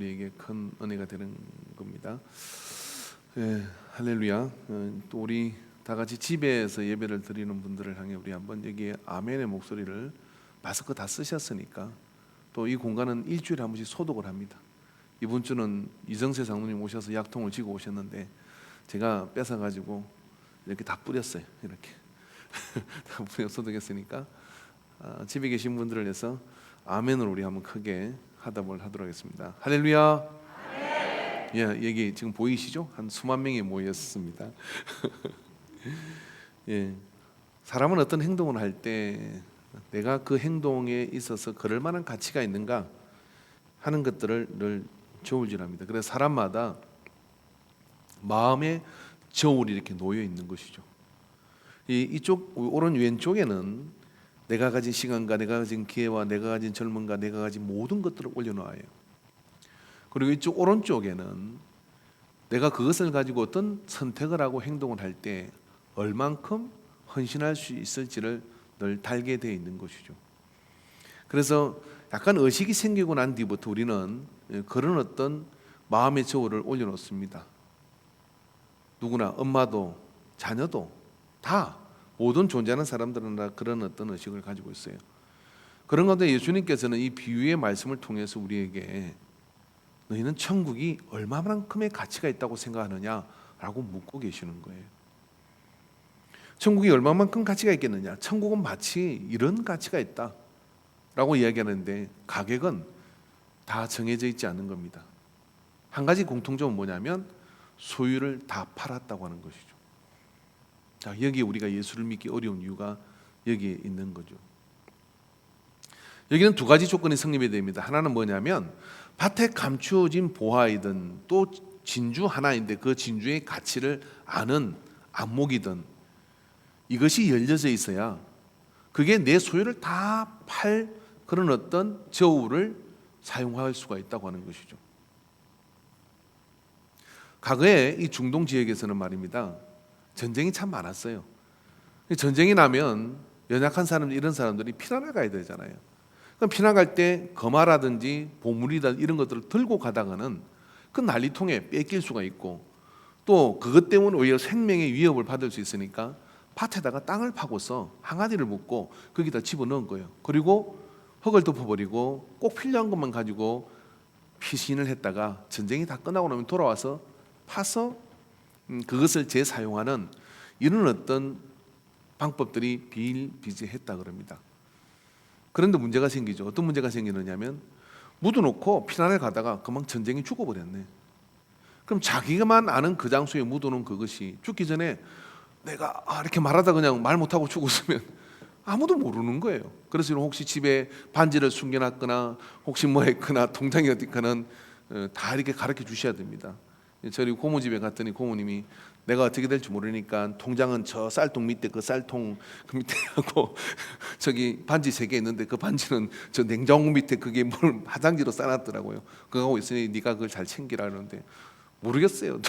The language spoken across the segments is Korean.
우리에게 큰 은혜가 되는 겁니다. 예, 할렐루야. 또 우리 다 같이 집에서 예배를 드리는 분들을 향해 우리 한번 여기에 아멘의 목소리를 마스크 다 쓰셨으니까 또 이 공간은 일주일에 한 번씩 소독을 합니다. 이번 주는 이정세 장로님 오셔서 약통을 쥐고 오셨는데 제가 뺏어가지고 이렇게 다 뿌렸어요. 이렇게 다 뿌려 소독했으니까 집에 계신 분들을 위해서 아멘을 우리 한번 크게 하답을 하도록 하겠습니다. 할렐루야. 예, 여기 지금 보이시죠? 한 수만 명이 모였습니다. 예, 사람은 어떤 행동을 할 때 내가 그 행동에 있어서 그럴 만한 가치가 있는가 하는 것들을 늘 저울질합니다. 그래서 사람마다 마음의 저울이 이렇게 놓여 있는 것이죠. 이쪽 오른 왼쪽에는 내가 가진 시간과 내가 가진 기회와 내가 가진 젊음과 내가 가진 모든 것들을 올려놓아요. 그리고 이쪽 오른쪽에는 내가 그것을 가지고 어떤 선택을 하고 행동을 할 때 얼만큼 헌신할 수 있을지를 늘 달게 되어 있는 것이죠. 그래서 약간 의식이 생기고 난 뒤부터 우리는 그런 어떤 마음의 저울을 올려놓습니다. 누구나 엄마도 자녀도 다 모든 존재하는 사람들은 다 그런 어떤 의식을 가지고 있어요. 그런 가운데 예수님께서는 이 비유의 말씀을 통해서 우리에게 너희는 천국이 얼마만큼의 가치가 있다고 생각하느냐라고 묻고 계시는 거예요. 천국이 얼마만큼 가치가 있겠느냐? 천국은 마치 이런 가치가 있다라고 이야기하는데 가격은 다 정해져 있지 않은 겁니다. 한 가지 공통점은 뭐냐면 소유를 다 팔았다고 하는 것이죠. 자, 여기에 우리가 예수를 믿기 어려운 이유가 여기에 있는 거죠. 여기는 두 가지 조건이 성립이 됩니다. 하나는 뭐냐면 밭에 감추어진 보화이든 또 진주 하나인데 그 진주의 가치를 아는 안목이든 이것이 열려져 있어야 그게 내 소유를 다 팔 그런 어떤 저울을 사용할 수가 있다고 하는 것이죠. 과거에 이 중동 지역에서는 말입니다. 전쟁이 참 많았어요. 전쟁이 나면 연약한 사람들 이런 사람들이 피난을 가야 되잖아요. 그럼 피난 갈 때 거마라든지 보물이든 이런 것들을 들고 가다가는 그 난리통에 뺏길 수가 있고 또 그것 때문에 오히려 생명의 위협을 받을 수 있으니까 밭에다가 땅을 파고서 항아리를 묻고 거기다 집어넣은 거예요. 그리고 흙을 덮어버리고 꼭 필요한 것만 가지고 피신을 했다가 전쟁이 다 끝나고 나면 돌아와서 파서 그것을 재사용하는 이런 어떤 방법들이 비일비재했다 그럽니다. 그런데 문제가 생기죠. 어떤 문제가 생기느냐면 묻어놓고 피난을 가다가 금방 전쟁이 죽어버렸네. 그럼 자기가만 아는 그 장소에 묻어놓은 그것이 죽기 전에 내가 이렇게 말하다 그냥 말 못하고 죽었으면 아무도 모르는 거예요. 그래서 혹시 집에 반지를 숨겨놨거나 혹시 뭐 했거나 통장이 어디 있거나 다 이렇게 가르쳐 주셔야 됩니다. 저희 고모 집에 갔더니 고모님이 내가 어떻게 될지 모르니까 통장은 저 쌀통 밑에 그 쌀통 그 밑에 하고 저기 반지 3개 있는데 그 반지는 저 냉장고 밑에 그게 뭘 화장지로 싸놨더라고요. 그거 하고 있으니 네가 그걸 잘 챙기라 그러는데 모르겠어요.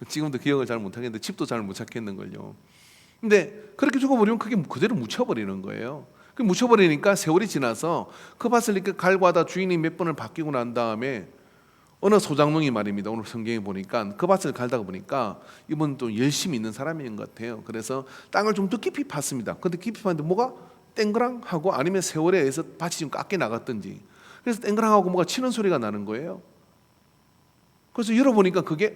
지금도 기억을 잘 못하겠는데 집도 잘 못 찾겠는걸요. 근데 그렇게 죽어버리면 그게 그대로 묻혀버리는 거예요. 그 묻혀버리니까 세월이 지나서 그 밭을 이렇게 갈고하다 주인이 몇 번을 바뀌고 난 다음에 어느 소장농이 말입니다. 오늘 성경에 보니까 그 밭을 갈다가 보니까 이분 또 열심히 있는 사람인 것 같아요. 그래서 땅을 좀 더 깊이 팠습니다. 근데 깊이 팠는데 뭐가 땡그랑하고 아니면 세월에 의해서 밭이 좀 깎여 나갔든지 그래서 땡그랑하고 뭐가 치는 소리가 나는 거예요. 그래서 열어보니까 그게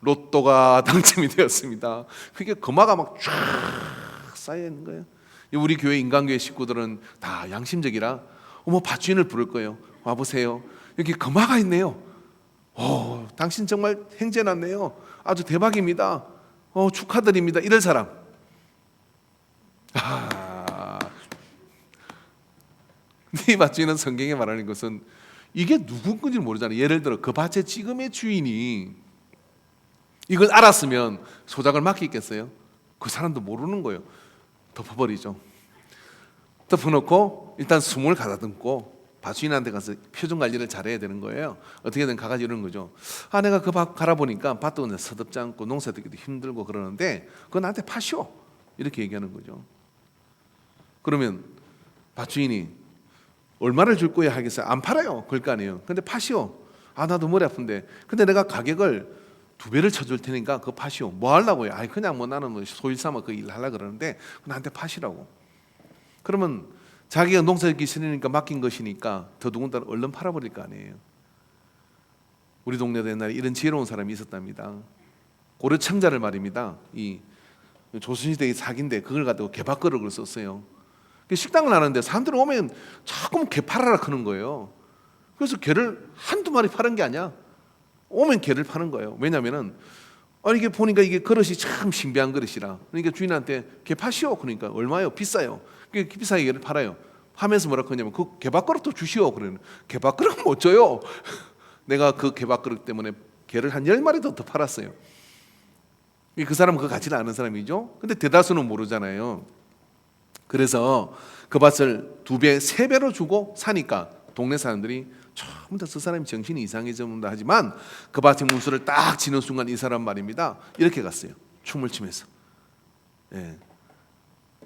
로또가 당첨이 되었습니다. 그게 금화가 막 쫙 쌓여 있는 거예요. 우리 교회 인간교회 식구들은 다 양심적이라 밭주인을 부를 거예요. 와보세요. 여기 금화가 있네요. 당신 정말 행제났네요. 아주 대박입니다. 축하드립니다. 이럴 사람. 이 밭주인은 성경에 말하는 것은 이게 누군지 모르잖아요. 예를 들어 그 밭의 지금의 주인이 이걸 알았으면 소작을 맡기겠어요? 그 사람도 모르는 거예요. 덮어버리죠. 덮어놓고 일단 숨을 가다듬고 밭주인한테 가서 표정 관리를 잘해야 되는 거예요. 어떻게든 가가지고 이러는 거죠. 내가 그 밭 갈아보니까 밭도 그냥 서덥지 않고 농사 짓기도 힘들고 그러는데 그거 나한테 파시오. 이렇게 얘기하는 거죠. 그러면 밭주인이 얼마를 줄 거야 하겠어요? 안 팔아요. 그럴 거 아니에요. 근데 파시오. 아, 나도 머리 아픈데. 근데 내가 가격을 2배를 쳐줄 테니까 그거 파시오. 뭐 하려고요? 아이, 그냥 뭐 나는 뭐 소일 삼아 그 일 하려고 그러는데 나한테 파시라고. 그러면 자기가 농사 짓기 싫으니까 맡긴 것이니까 더더군다나 얼른 팔아버릴 거 아니에요. 우리 동네도 옛날에 이런 지혜로운 사람이 있었답니다. 고려 청자를 말입니다. 이 조선시대의 사기인데 그걸 가지고 개밥그릇을 썼어요. 식당을 하는데 사람들이 오면 자꾸 개 팔아라 그러는 거예요. 그래서 개를 한두 마리 파는 게 아니야. 오면 개를 파는 거예요. 왜냐하면은 이게 보니까 이게 그릇이 참 신비한 그릇이라. 그러니까 주인한테 개 파시오. 그러니까 얼마요? 비싸요. 비싸게 개를 팔아요. 하면서 뭐라 그러냐면 그 개밥그릇도 주시오. 그러는 개밥그릇 못 줘요. 내가 그 개밥그릇 때문에 개를 한 10마리 더 팔았어요. 그 사람은 그 가치를 아는 사람이죠. 근데 대다수는 모르잖아요. 그래서 그 밭을 2배, 3배로 주고 사니까 동네 사람들이 처음 저 사람이 정신이 이상해졌다 하지만 그 밭의 문수를 딱 지는 순간 이 사람 말입니다. 이렇게 갔어요. 춤을 추면서. 예.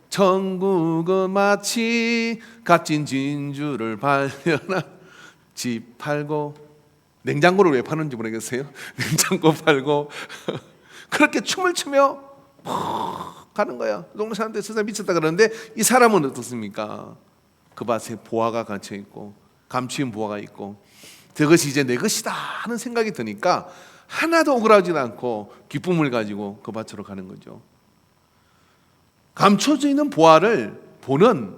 천국은 마치 값진 진주를 발견한 집 팔고 냉장고를 왜 파는지 모르겠어요. 냉장고 팔고 그렇게 춤을 추며 가는 거야. 동네 사람들 세상에 미쳤다 그러는데 이 사람은 어떻습니까? 그 밭에 보화가 갇혀 있고 감추인 보화가 있고 저것이 이제 내 것이다 하는 생각이 드니까 하나도 억울하지도 않고 기쁨을 가지고 그 밭으로 가는 거죠. 감춰져 있는 보화를 보는,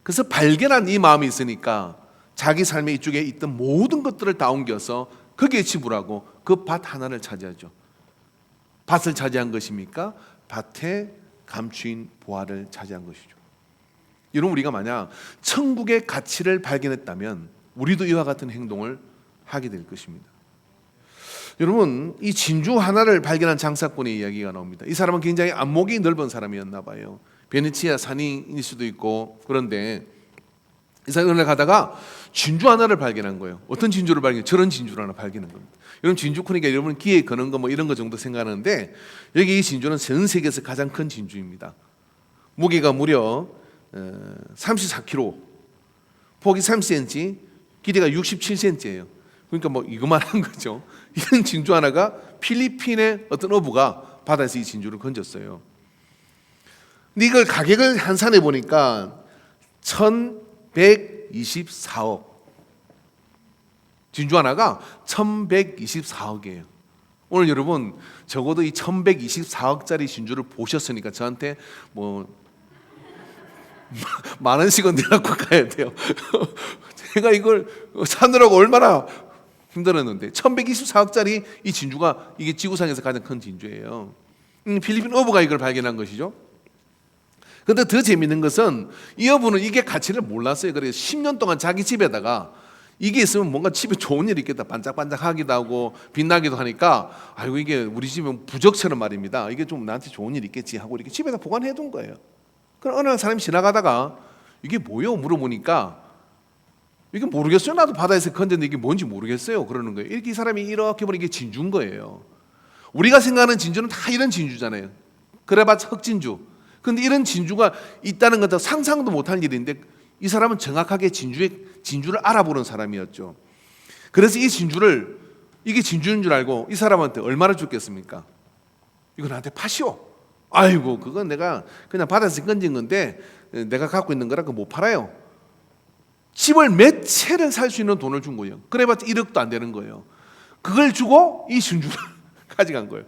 그래서 발견한 이 마음이 있으니까 자기 삶의 이쪽에 있던 모든 것들을 다 옮겨서 거기에 지불하고 그 밭 하나를 차지하죠. 밭을 차지한 것입니까? 밭에 감추인 보화를 차지한 것이죠. 여러분, 우리가 만약 천국의 가치를 발견했다면 우리도 이와 같은 행동을 하게 될 것입니다. 여러분, 이 진주 하나를 발견한 장사꾼의 이야기가 나옵니다. 이 사람은 굉장히 안목이 넓은 사람이었나 봐요. 베네치아 산인일 수도 있고. 그런데 이 사람을 가다가 진주 하나를 발견한 거예요. 어떤 진주를 발견해요? 저런 진주를 하나 발견한 겁니다. 여러분, 진주 크니까 여러분 귀에 거는 거 뭐 이런 거 정도 생각하는데 여기 이 진주는 전 세계에서 가장 큰 진주입니다. 무게가 무려 34kg, 폭이 30cm, 길이가 67cm예요. 그러니까 뭐 이거만한 거죠. 이런 진주 하나가 필리핀의 어떤 어부가 바다에서 이 진주를 건졌어요. 근데 이걸 가격을 환산해 보니까 1124억. 진주 하나가 1124억이에요. 오늘 여러분 적어도 이 1124억짜리 진주를 보셨으니까 저한테 뭐 10,000원씩은 내갖고 가야 돼요. 제가 이걸 사느라고 얼마나 힘들었는데 1124억짜리 이 진주가 이게 지구상에서 가장 큰 진주예요. 필리핀 어부가 이걸 발견한 것이죠. 그런데 더 재밌는 것은 이 어부는 이게 가치를 몰랐어요. 그래서 10년 동안 자기 집에다가 이게 있으면 뭔가 집에 좋은 일이 있겠다, 반짝반짝하기도 하고 빛나기도 하니까 아이고 이게 우리 집은 부적처럼 말입니다. 이게 좀 나한테 좋은 일이 있겠지 하고 이렇게 집에다 보관해 둔 거예요. 그럼 어느 날 사람이 지나가다가 이게 뭐예요? 물어보니까 이게 모르겠어요. 나도 바다에서 건졌는데 이게 뭔지 모르겠어요. 그러는 거예요. 이렇게 이 사람이 이렇게 보니 이게 진주인 거예요. 우리가 생각하는 진주는 다 이런 진주잖아요. 그래봤자 흑진주. 근데 이런 진주가 있다는 건 상상도 못할 일인데 이 사람은 정확하게 진주를 알아보는 사람이었죠. 그래서 이 진주를 이게 진주인 줄 알고 이 사람한테 얼마를 줬겠습니까? 이거 나한테 파시오. 아이고 그건 내가 그냥 바다에서 건진 건데 내가 갖고 있는 거라 그거 못 팔아요. 집을 몇 채를 살 수 있는 돈을 준 거예요. 그래봤자 1억도 안 되는 거예요. 그걸 주고 이 진주를 가져간 거예요.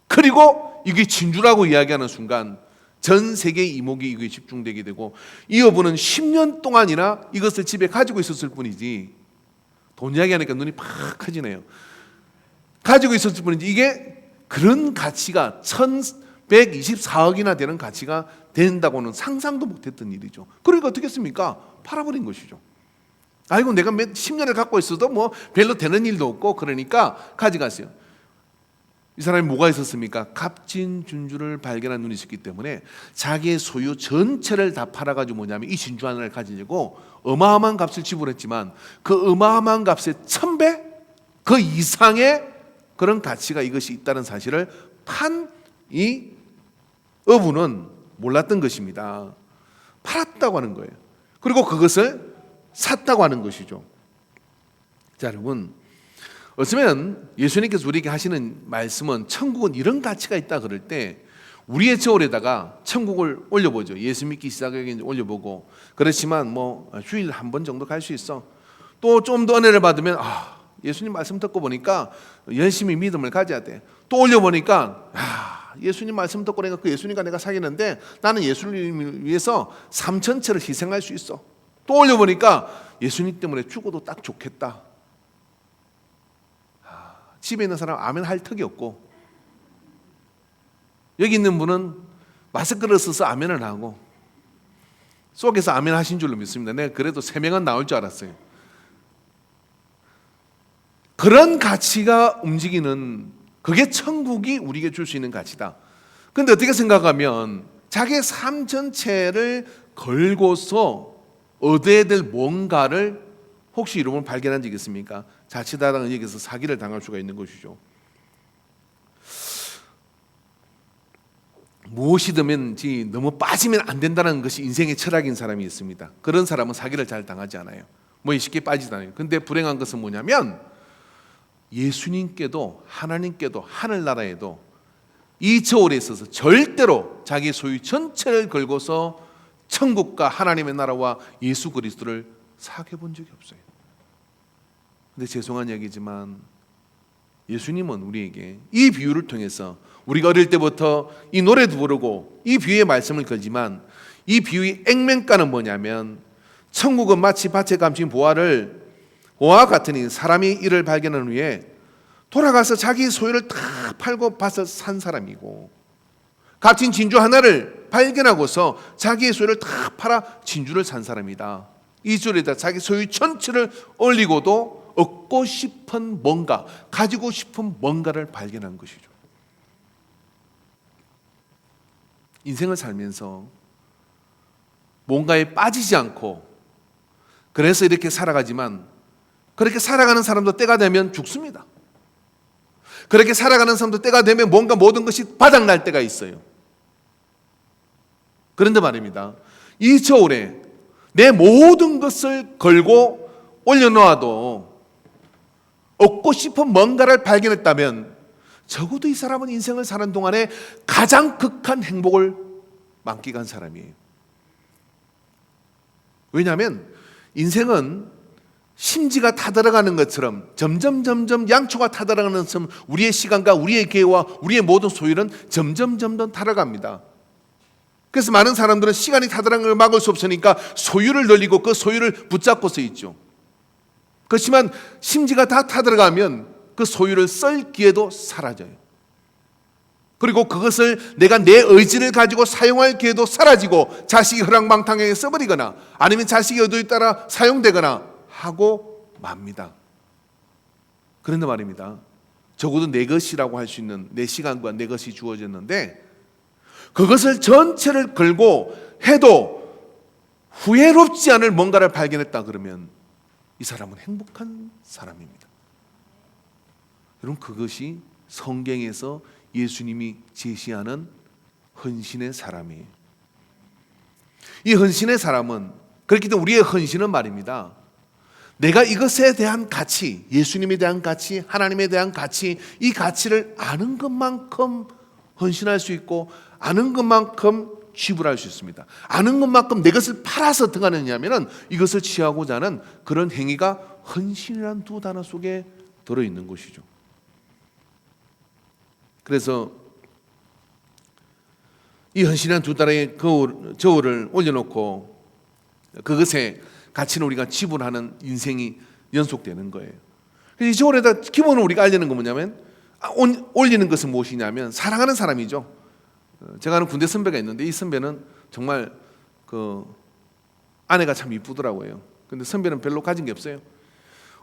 그리고 이게 진주라고 이야기하는 순간 전 세계의 이목이 이거에 집중되게 되고 이 어부는 10년 동안이나 이것을 집에 가지고 있었을 뿐이지, 돈 이야기하니까 눈이 팍 커지네요. 가지고 있었을 뿐이지 이게 그런 가치가 1124억이나 되는 가치가 된다고는 상상도 못했던 일이죠. 그러니까 어떻게 했습니까? 팔아버린 것이죠. 아이고 내가 10년을 갖고 있어도 뭐 별로 되는 일도 없고 그러니까 가져갔어요. 이 사람이 뭐가 있었습니까? 값진 진주를 발견한 눈이 있었기 때문에 자기의 소유 전체를 다 팔아가지고 뭐냐면 이 진주 하나를 가지려고 어마어마한 값을 지불했지만 그 어마어마한 값의 1000배 그 이상의 그런 가치가 이것이 있다는 사실을 판 이 어부는 몰랐던 것입니다. 팔았다고 하는 거예요. 그리고 그것을 샀다고 하는 것이죠. 자, 여러분, 어쩌면 예수님께서 우리에게 하시는 말씀은 천국은 이런 가치가 있다 그럴 때 우리의 저울에다가 천국을 올려보죠. 예수 믿기 시작하게 올려보고, 그렇지만 뭐 주일 한 번 정도 갈 수 있어. 또 좀 더 은혜를 받으면 예수님 말씀 듣고 보니까 열심히 믿음을 가져야 돼. 또 올려보니까 예수님 말씀 듣고 보니까 그 예수님과 내가 사귀는데 나는 예수님을 위해서 삶 전체를 희생할 수 있어. 또 올려보니까 예수님 때문에 죽어도 딱 좋겠다. 집에 있는 사람 아멘 할 턱이 없고, 여기 있는 분은 마스크를 써서 아멘을 하고, 속에서 아멘 하신 줄로 믿습니다. 내가 그래도 3명은 나올 줄 알았어요. 그런 가치가 움직이는, 그게 천국이 우리에게 줄 수 있는 가치다. 그런데 어떻게 생각하면 자기의 삶 전체를 걸고서 얻어야 될 뭔가를 혹시 여러분 발견한 적 있습니까? 자칫하다가 여기서 사기를 당할 수가 있는 것이죠. 무엇이든지 너무 빠지면 안 된다는 것이 인생의 철학인 사람이 있습니다. 그런 사람은 사기를 잘 당하지 않아요. 뭐 쉽게 빠지지 않아요. 근데 불행한 것은 뭐냐면 예수님께도 하나님께도 하늘나라에도 이 저울에 있어서 절대로 자기 소유 전체를 걸고서 천국과 하나님의 나라와 예수 그리스도를 사귀어 본 적이 없어요. 근데 죄송한 얘기지만 예수님은 우리에게 이 비유를 통해서, 우리가 어릴 때부터 이 노래도 부르고 이 비유의 말씀을 걸지만 이 비유의 액면가는 뭐냐면 천국은 마치 밭에 감춘 보화와 같으니 사람이 이를 발견한 후에 돌아가서 자기 소유를 다 팔고 밭을 산 사람이고, 값진 진주 하나를 발견하고서 자기의 소유를 다 팔아 진주를 산 사람이다. 이 줄에다 자기 소유 전체를 올리고도 얻고 싶은 뭔가, 가지고 싶은 뭔가를 발견한 것이죠. 인생을 살면서 뭔가에 빠지지 않고 그래서 이렇게 살아가지만, 그렇게 살아가는 사람도 때가 되면 죽습니다. 그렇게 살아가는 사람도 때가 되면 뭔가 모든 것이 바닥날 때가 있어요. 그런데 말입니다, 이 저울에 내 모든 것을 걸고 올려놓아도 얻고 싶은 뭔가를 발견했다면 적어도 이 사람은 인생을 사는 동안에 가장 극한 행복을 만끽한 사람이에요. 왜냐하면 인생은 심지가 타들어가는 것처럼 점점 양초가 타들어가는 것처럼 우리의 시간과 우리의 기회와 우리의 모든 소유는 점점 타들어갑니다. 그래서 많은 사람들은 시간이 타들어가는 걸 막을 수 없으니까 소유를 늘리고 그 소유를 붙잡고서 있죠. 그렇지만 심지가 다 타들어가면 그 소유를 쓸 기회도 사라져요. 그리고 그것을 내가 내 의지를 가지고 사용할 기회도 사라지고 자식이 허랑방탕하게 써버리거나 아니면 자식의 의도에 따라 사용되거나 하고 맙니다. 그런데 말입니다, 적어도 내 것이라고 할 수 있는 내 시간과 내 것이 주어졌는데 그것을 전체를 걸고 해도 후회롭지 않을 뭔가를 발견했다 그러면 이 사람은 행복한 사람입니다. 여러분, 그것이 성경에서 예수님이 제시하는 헌신의 사람이에요. 이 헌신의 사람은, 그렇기 때문에 우리의 헌신은 말입니다, 내가 이것에 대한 가치, 예수님에 대한 가치, 하나님에 대한 가치, 이 가치를 아는 것만큼 헌신할 수 있고 아는 것만큼 지불할 수 있습니다. 아는 것만큼 내 것을 팔아서 어떻게 하느냐면 이것을 취하고자 하는 그런 행위가 헌신이라는 두 단어 속에 들어있는 것이죠. 그래서 이 헌신이라는 두 단어의 저울을 올려놓고 그것에 가치는 우리가 지불하는 인생이 연속되는 거예요. 이 저울에다 기본으로 우리가 알려는 건 뭐냐면, 올리는 것은 무엇이냐면 사랑하는 사람이죠. 제가 아는 군대 선배가 있는데 이 선배는 정말 그 아내가 참 이쁘더라고요. 근데 선배는 별로 가진 게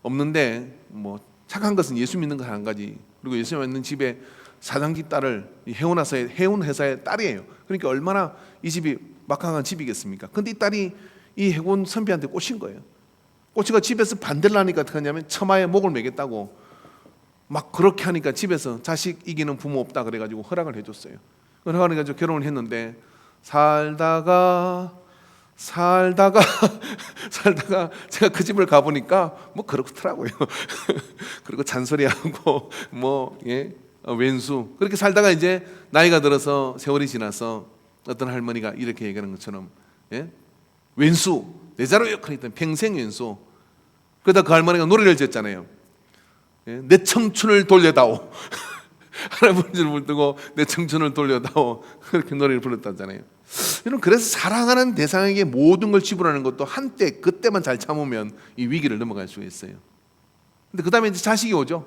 없는데 뭐 착한 것은 예수 믿는 것 한 가지, 그리고 예수 믿는 집에 사장집 딸을 해운 회사의 딸이에요. 그러니까 얼마나 이 집이 막강한 집이겠습니까? 근데 이 딸이 이 해군 선배한테 꽂힌 거예요. 꽂히가 집에서 반대를 하니까 어떻게 하냐면 처마에 목을 매겠다고 막 그렇게 하니까 집에서 자식 이기는 부모 없다 그래가지고 허락을 해줬어요. 허락을 해가지고 결혼을 했는데 살다가 살다가 살다가 제가 그 집을 가보니까 뭐 그렇더라고요. 그리고 잔소리하고 뭐 왼수 그렇게 살다가 이제 나이가 들어서 세월이 지나서 어떤 할머니가 이렇게 얘기하는 것처럼 왼수 내 자로 역할했던 평생 왼수. 그러다 그 할머니가 노래를 지었잖아요. 내 청춘을 돌려다오. 할아버지를 물들고 내 청춘을 돌려다오. 그렇게 노래를 불렀다잖아요. 여러분, 그래서 사랑하는 대상에게 모든 걸 지불하는 것도 한때 그때만 잘 참으면 이 위기를 넘어갈 수가 있어요. 근데 그 다음에 이제 자식이 오죠.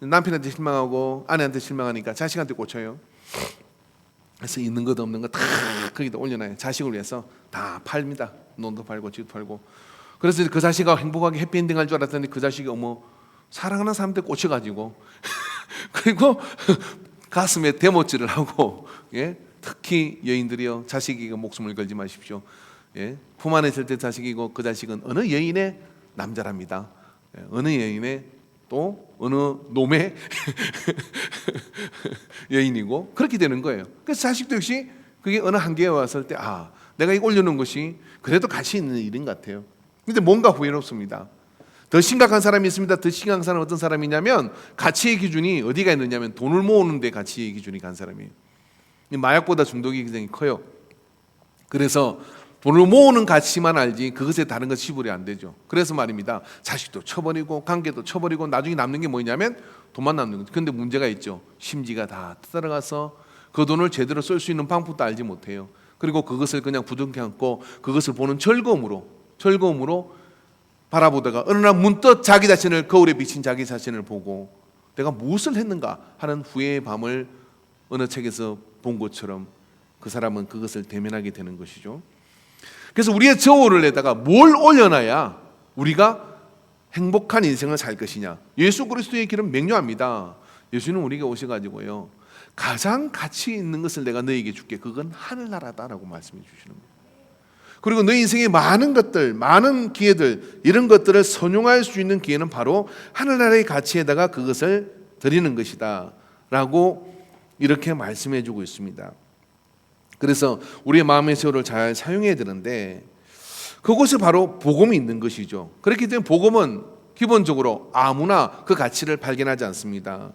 남편한테 실망하고 아내한테 실망하니까 자식한테 꽂혀요. 그래서 있는 것 없는 거 다 거기다 올려놔요. 자식을 위해서 다 팔립니다. 논도 팔고 집도 팔고. 그래서 그 자식이 행복하게 해피엔딩 할 줄 알았더니 그 자식이 사랑하는 사람한테 꽂혀가지고 그리고 가슴에 대못질을 하고 특히 여인들이요, 자식에게 목숨을 걸지 마십시오. 품 안에 있을 때 자식이고 그 자식은 어느 여인의 남자랍니다. 어느 여인의 또 어느 놈의 여인이고 그렇게 되는 거예요. 그래서 자식도 역시 그게 어느 한계에 왔을 때 내가 이거 올려놓은 것이 그래도 가치 있는 일인 것 같아요. 근데 뭔가 후회롭습니다. 더 심각한 사람이 있습니다. 더 심각한 사람은 어떤 사람이냐면 가치의 기준이 어디가 있느냐면 돈을 모으는 데 가치의 기준이 간 사람이에요. 마약보다 중독이 굉장히 커요. 그래서 돈을 모으는 가치만 알지 그것에 다른 것 지불이 안 되죠. 그래서 말입니다. 자식도 쳐버리고 관계도 쳐버리고 나중에 남는 게 뭐냐면 돈만 남는 거죠. 그런데 문제가 있죠. 심지가 다 들어가서 그 돈을 제대로 쓸 수 있는 방법도 알지 못해요. 그리고 그것을 그냥 부둥켜 안고 그것을 보는 즐거움으로 바라보다가 어느 날 문득 자기 자신을 거울에 비친 자기 자신을 보고 내가 무엇을 했는가 하는 후회의 밤을 어느 책에서 본 것처럼 그 사람은 그것을 대면하게 되는 것이죠. 그래서 우리의 저울을 내다가 뭘 올려놔야 우리가 행복한 인생을 살 것이냐. 예수 그리스도의 길은 명료합니다. 예수는 우리에게 오셔가지고요, 가장 가치 있는 것을 내가 너에게 줄게. 그건 하늘나라다라고 말씀해 주시는 거예요. 그리고 너 인생의 많은 것들, 많은 기회들, 이런 것들을 선용할 수 있는 기회는 바로 하늘나라의 가치에다가 그것을 드리는 것이다 라고 이렇게 말씀해 주고 있습니다. 그래서 우리의 마음의 세월을 잘 사용해야 되는데 그곳에 바로 복음이 있는 것이죠. 그렇기 때문에 복음은 기본적으로 아무나 그 가치를 발견하지 않습니다.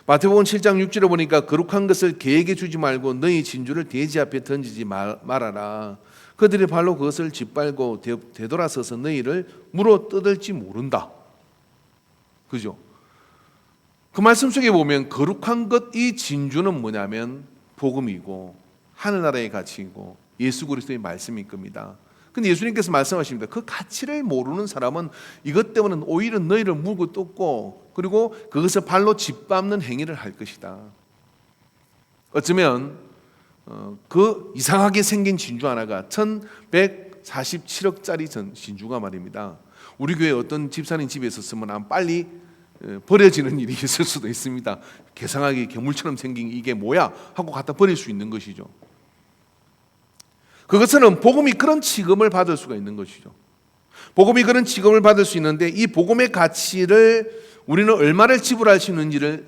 마태복음 7장 6절에 보니까 거룩한 것을 개에게 주지 말고 너희 진주를 돼지 앞에 던지지 말아라. 그들의 발로 그것을 짓밟고 되돌아서서 너희를 물어 뜯을지 모른다. 그죠? 그 말씀 속에 보면 거룩한 것, 이 진주는 뭐냐면 복음이고 하늘나라의 가치이고 예수 그리스도의 말씀일 겁니다. 근데 예수님께서 말씀하십니다. 그 가치를 모르는 사람은 이것 때문에 오히려 너희를 물고 뜯고 그리고 그것을 발로 짓밟는 행위를 할 것이다. 어쩌면 그 이상하게 생긴 진주 하나가 1147억짜리 진주가 말입니다. 우리 교회 어떤 집사님 집에 있었으면 아마 빨리 버려지는 일이 있을 수도 있습니다. 괴상하게 괴물처럼 생긴 이게 뭐야 하고 갖다 버릴 수 있는 것이죠. 그것은 복음이 그런 취급을 받을 수가 있는 것이죠. 복음이 그런 취급을 받을 수 있는데 이 복음의 가치를 우리는 얼마를 지불할 수 있는지를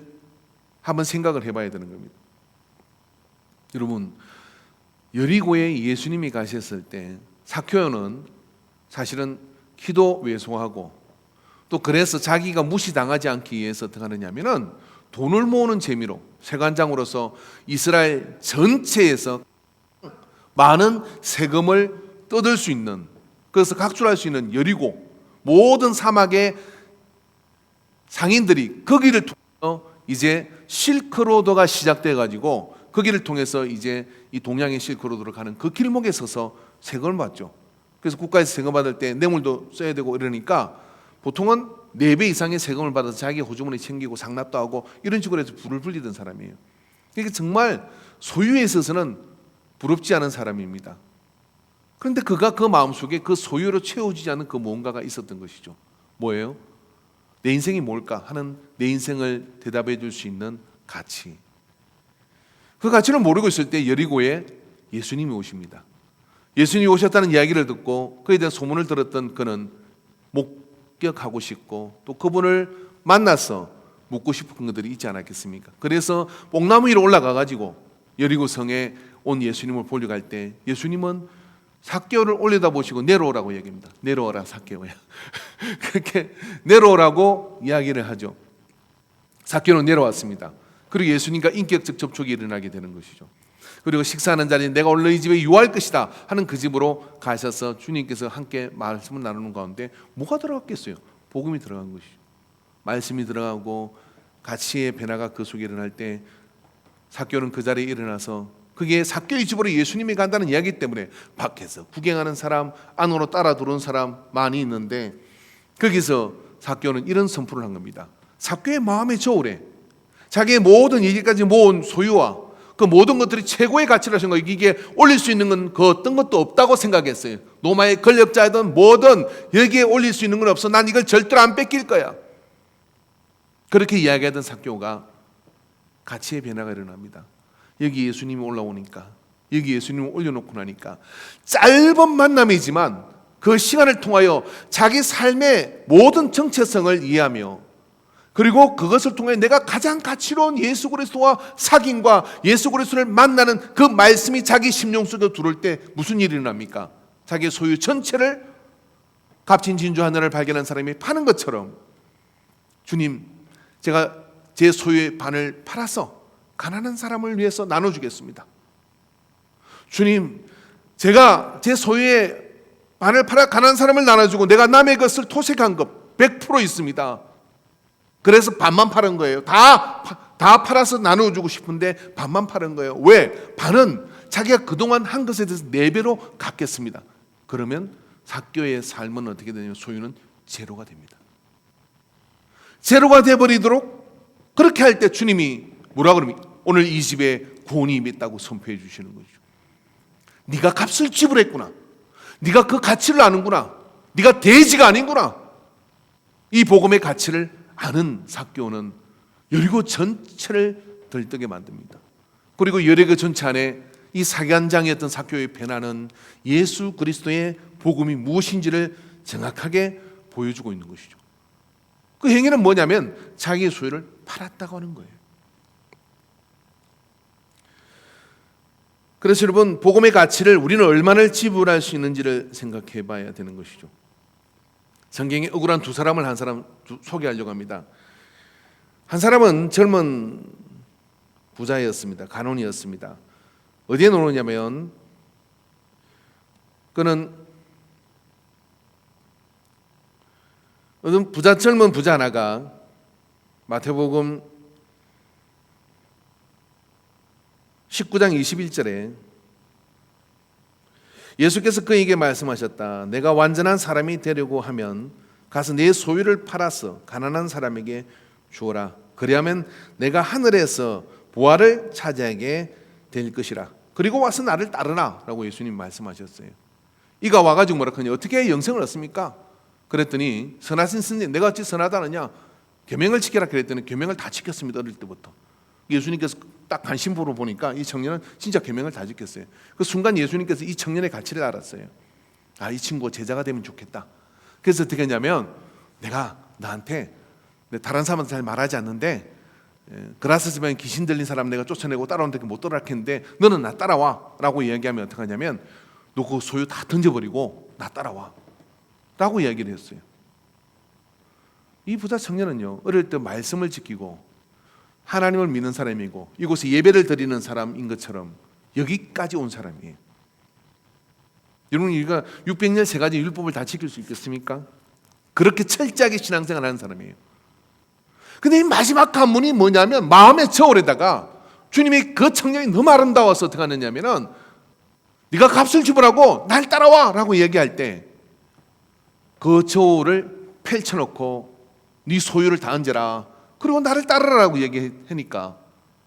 한번 생각을 해봐야 되는 겁니다. 여러분, 여리고에 예수님이 가셨을 때 삭개오는 사실은 기도 외소하고 또 그래서 자기가 무시당하지 않기 위해서 어떻게 하느냐면은 돈을 모으는 재미로 세관장으로서 이스라엘 전체에서 많은 세금을 뜯을 수 있는, 그래서 각출할 수 있는 여리고 모든 사막의 상인들이 거기를 통해서 이제 실크로드가 시작돼 가지고 거기를 통해서 이제 이 동양의 실크로드로 가는 그 길목에 서서 세금을 받죠. 그래서 국가에서 세금 받을 때 뇌물도 써야 되고 이러니까 보통은 4배 이상의 세금을 받아서 자기 호주머니 챙기고 상납도 하고 이런 식으로 해서 불을 불리던 사람이에요. 그러니까 정말 소유에 있어서는 부럽지 않은 사람입니다. 그런데 그가 그 마음속에 그 소유로 채워지지 않은 그 뭔가가 있었던 것이죠. 뭐예요? 내 인생이 뭘까 하는 내 인생을 대답해 줄 수 있는 가치. 그 가치를 모르고 있을 때 여리고에 예수님이 오십니다. 예수님이 오셨다는 이야기를 듣고 그에 대한 소문을 들었던 그는 목격하고 싶고 또 그분을 만나서 묻고 싶은 것들이 있지 않았겠습니까? 그래서 뽕나무 위로 올라가 가지고 여리고 성에 온 예수님을 보러 갈 때 예수님은 삭개오를 올려다 보시고 내려오라고 얘기합니다. 내려오라 삭개오야. 그렇게 내려오라고 이야기를 하죠. 삭개오는 내려왔습니다. 그리고 예수님과 인격적 접촉이 일어나게 되는 것이죠. 그리고 식사하는 자리에 내가 오늘 너희 집에 유할 것이다 하는 그 집으로 가셔서 주님께서 함께 말씀을 나누는 가운데 뭐가 들어갔겠어요? 복음이 들어간 것이죠. 말씀이 들어가고 가치의 변화가 그 속에 일어날 때 삭개오는 그 자리에 일어나서, 그게 삭개오의 집으로 예수님이 간다는 이야기 때문에 밖에서 구경하는 사람, 안으로 따라 들어온 사람 많이 있는데, 거기서 삭개오는 이런 선포를 한 겁니다. 삭개오의 마음의 저울에 자기의 모든 이제까지 모은 소유와 그 모든 것들이 최고의 가치라 생각하고, 이게 올릴 수 있는 건 그 어떤 것도 없다고 생각했어요. 로마의 권력자든 뭐든 여기에 올릴 수 있는 건 없어. 난 이걸 절대로 안 뺏길 거야. 그렇게 이야기하던 삭개오가 가치의 변화가 일어납니다. 여기 예수님이 올라오니까, 여기 예수님을 올려놓고 나니까 짧은 만남이지만 그 시간을 통하여 자기 삶의 모든 정체성을 이해하며, 그리고 그것을 통해 내가 가장 가치로운 예수 그리스도와 사귐과 예수 그리스도를 만나는 그 말씀이 자기 심령 속에 들어올 때 무슨 일이 일어납니까? 자기의 소유 전체를 값진 진주 하나를 발견한 사람이 파는 것처럼, 주님, 제가 제 소유의 반을 팔아서 가난한 사람을 위해서 나눠주겠습니다. 주님, 제가 제 소유의 반을 팔아 가난한 사람을 나눠주고 내가 남의 것을 토색한 것 100% 있습니다. 그래서 반만 파는 거예요. 다 팔아서 나눠주고 싶은데 반만 파는 거예요. 왜? 반은 자기가 그동안 한 것에 대해서 4배로 갚겠습니다. 그러면 삭개오의 삶은 어떻게 되냐면 소유는 제로가 됩니다. 제로가 되어버리도록, 그렇게 할 때 주님이 뭐라 그럽니까? 오늘 이 집에 구원이 임했다고 선포해 주시는 거죠. 네가 값을 지불했구나. 네가 그 가치를 아는구나. 네가 돼지가 아닌구나. 이 복음의 가치를 아는 삭개오는 여리고 전체를 들뜨게 만듭니다. 그리고 여리고 전체 안에 이 사관장이었던 삭개오의 변화는 예수 그리스도의 복음이 무엇인지를 정확하게 보여주고 있는 것이죠. 그 행위는 뭐냐면 자기의 소유를 팔았다고 하는 거예요. 그래서 여러분, 복음의 가치를 우리는 얼마나 지불할 수 있는지를 생각해 봐야 되는 것이죠. 성경에 억울한 2사람을 한 사람 소개하려고 합니다. 한 사람은 젊은 부자였습니다. 간원이었습니다. 어디에 노느냐면, 그는 어떤 젊은 부자 하나가 마태복음 19장 21절에 예수께서 그에게 말씀하셨다. 내가 완전한 사람이 되려고 하면 가서 내 소유를 팔아서 가난한 사람에게 주어라. 그리하면 내가 하늘에서 부활을 차지하게 될 것이라. 그리고 와서 나를 따르라 라고 예수님 말씀하셨어요. 이가 와가지고 뭐라 하냐, 어떻게 영생을 얻습니까? 그랬더니 선하신 스님, 내가 어찌 선하다느냐, 계명을 지켜라 그랬더니 계명을 다 지켰습니다. 어릴 때부터. 예수님께서 딱 관심보로 보니까 이 청년은 진짜 계명을 다 지켰어요. 그 순간 예수님께서 이 청년의 가치를 알았어요. 아, 이 친구가 제자가 되면 좋겠다. 그래서 어떻게 했냐면, 내가 너한테 다른 사람한테 잘 말하지 않는데, 그라스스면 귀신 들린 사람 내가 쫓아내고 따라오는데 못 따라갔는데 너는 나 따라와 라고 이야기하면 어떻게 하냐면, 너 그 소유 다 던져버리고 나 따라와 라고 이야기를 했어요. 이 부자 청년은요, 어릴 때 말씀을 지키고 하나님을 믿는 사람이고 이곳에 예배를 드리는 사람인 것처럼 여기까지 온 사람이에요. 여러분, 우리가 600년 3가지 율법을 다 지킬 수 있겠습니까? 그렇게 철저하게 신앙생활을 하는 사람이에요. 근데 이 마지막 한문이 뭐냐면, 마음의 저울에다가 주님이 그 청년이 너무 아름다워서 어떻게 하느냐면은, 네가 값을 지불하고 날 따라와 라고 얘기할 때 그 저울을 펼쳐놓고 네 소유를 다 얹어라, 그리고 나를 따르라고 얘기하니까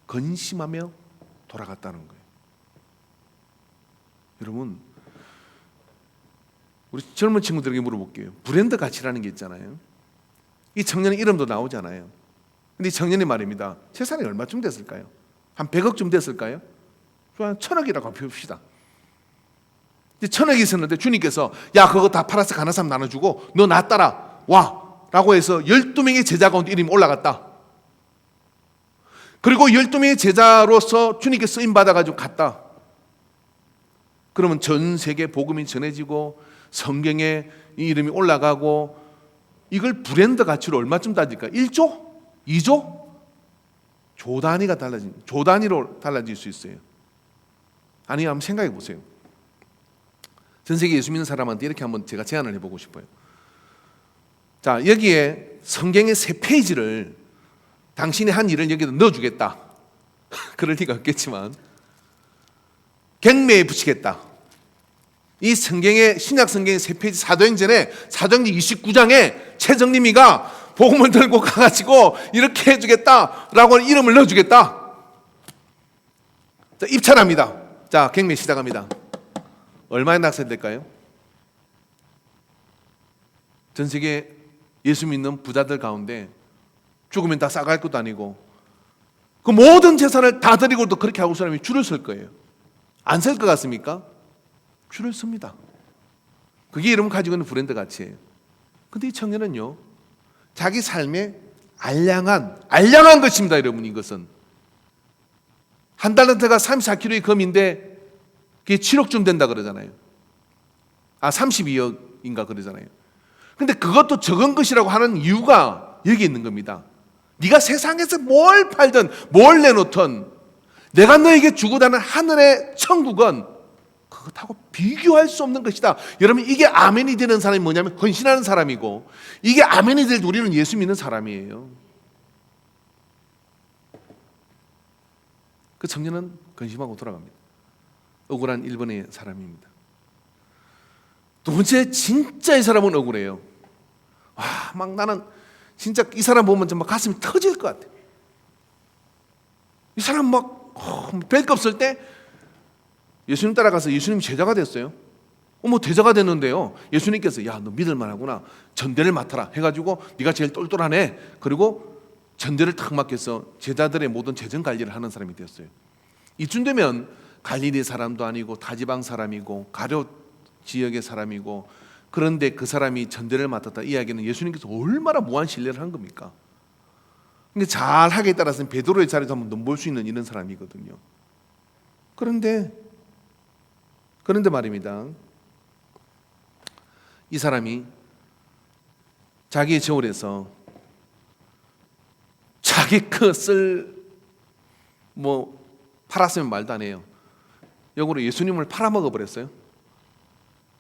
근심하며 돌아갔다는 거예요. 여러분, 우리 젊은 친구들에게 물어볼게요. 브랜드 가치라는 게 있잖아요. 이 청년의 이름도 나오잖아요. 근데 이 청년이 말입니다. 재산이 얼마쯤 됐을까요? 한 100억쯤 됐을까요? 한 1000억이라고 봅시다. 1000억이 있었는데 주님께서 야, 그거 다 팔아서 가난한 사람 나눠주고 너 나 따라 와 라고 해서 12명의 제자 가운데 이름이 올라갔다. 그리고 12명의 제자로서 주님께 쓰임 받아가지고 갔다. 그러면 전 세계 복음이 전해지고 성경에 이 이름이 올라가고, 이걸 브랜드 가치로 얼마쯤 따질까? 1조? 2조? 조 단위로 달라질 수 있어요. 아니, 한번 생각해 보세요. 전 세계 예수 믿는 사람한테 이렇게 한번 제가 제안을 해보고 싶어요. 자, 여기에 성경의 3페이지를 당신이 한 일을 여기다 넣어주겠다. 그럴 리가 없겠지만 경매에 붙이겠다. 이 성경의, 신약 성경의 3페이지 사도행전에 사도행전 29장에 최정림이가 복음을 들고 가가지고 이렇게 해주겠다라고 하는 이름을 넣어주겠다. 자, 입찰합니다. 자, 경매 시작합니다. 얼마에 낙찰될까요? 전 세계 예수 믿는 부자들 가운데 죽으면 다 싸갈 것도 아니고 그 모든 재산을 다 드리고도 그렇게 하고 사람이 줄을 설 거예요. 안 설 것 같습니까? 줄을 섭니다. 그게 여러분 가지고 있는 브랜드 가치예요. 근데 이 청년은요, 자기 삶에 알량한 것입니다. 여러분, 이것은 한 달란트가 34kg의 금인데 그게 7억쯤 된다 그러잖아요. 32억인가 그러잖아요. 근데 그것도 적은 것이라고 하는 이유가 여기 있는 겁니다. 네가 세상에서 뭘 팔든 뭘 내놓든 내가 너에게 주고다는 하늘의 천국은 그것하고 비교할 수 없는 것이다. 여러분, 이게 아멘이 되는 사람이 뭐냐면 헌신하는 사람이고, 이게 아멘이 될 우리는 예수 믿는 사람이에요. 그 청년은 근심하고 돌아갑니다. 억울한 일본의 사람입니다. 두 번째, 진짜 이 사람은 억울해요. 막 나는 진짜 이 사람 보면 정말 가슴이 터질 것 같아요. 이 사람 막 뵐 거 없을 때 예수님 따라가서 예수님 제자가 됐어요. 대자가 됐는데요, 예수님께서 야, 너 믿을만하구나, 전대를 맡아라 해가지고 네가 제일 똘똘하네. 그리고 전대를 탁 맡겨서 제자들의 모든 재정 관리를 하는 사람이 되었어요. 이쯤 되면 갈릴리 사람도 아니고 타지방 사람이고 가룟 지역의 사람이고, 그런데 그 사람이 전대를 맡았다. 이 이야기는 예수님께서 얼마나 무한 신뢰를 한 겁니까? 근데 잘하기에 따라서는 베드로의 자리도 한번 넘볼 수 있는 이런 사람이거든요. 그런데 말입니다, 이 사람이 자기의 저울에서 자기 것을 팔았으면 말도 안 해요. 역으로 예수님을 팔아먹어 버렸어요.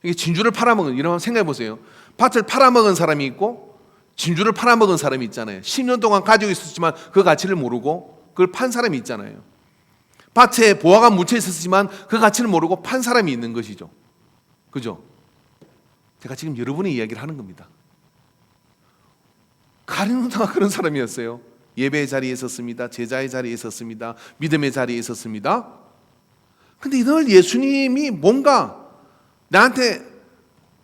이게 진주를 팔아먹은, 이러면 생각해 보세요. 밭을 팔아먹은 사람이 있고 진주를 팔아먹은 사람이 있잖아요. 10년 동안 가지고 있었지만 그 가치를 모르고 그걸 판 사람이 있잖아요. 밭에 보화가 묻혀 있었지만 그 가치를 모르고 판 사람이 있는 것이죠. 그죠? 제가 지금 여러분의 이야기를 하는 겁니다. 가룟유다가 그런 사람이었어요. 예배의 자리에 있었습니다. 제자의 자리에 있었습니다. 믿음의 자리에 있었습니다. 근데 늘 예수님이 뭔가 나한테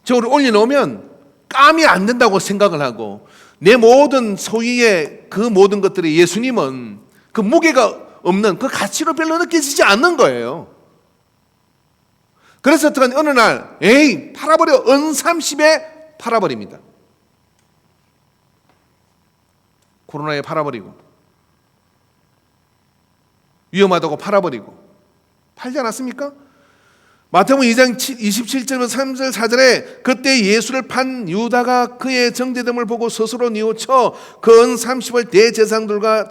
저걸 올려놓으면 깜이 안 된다고 생각을 하고, 내 모든 소유의 그 모든 것들이 예수님은 그 무게가 없는 그 가치로 별로 느껴지지 않는 거예요. 그래서 어떤 어느 날 팔아버려, 은30에 팔아버립니다. 코로나에 팔아버리고 위험하다고 팔아버리고, 팔지 않았습니까? 마태복음 2장 27절부터 3절 4절에 그때 예수를 판 유다가 그의 정죄됨을 보고 스스로 뉘우쳐 그 은 30을 대제사장들과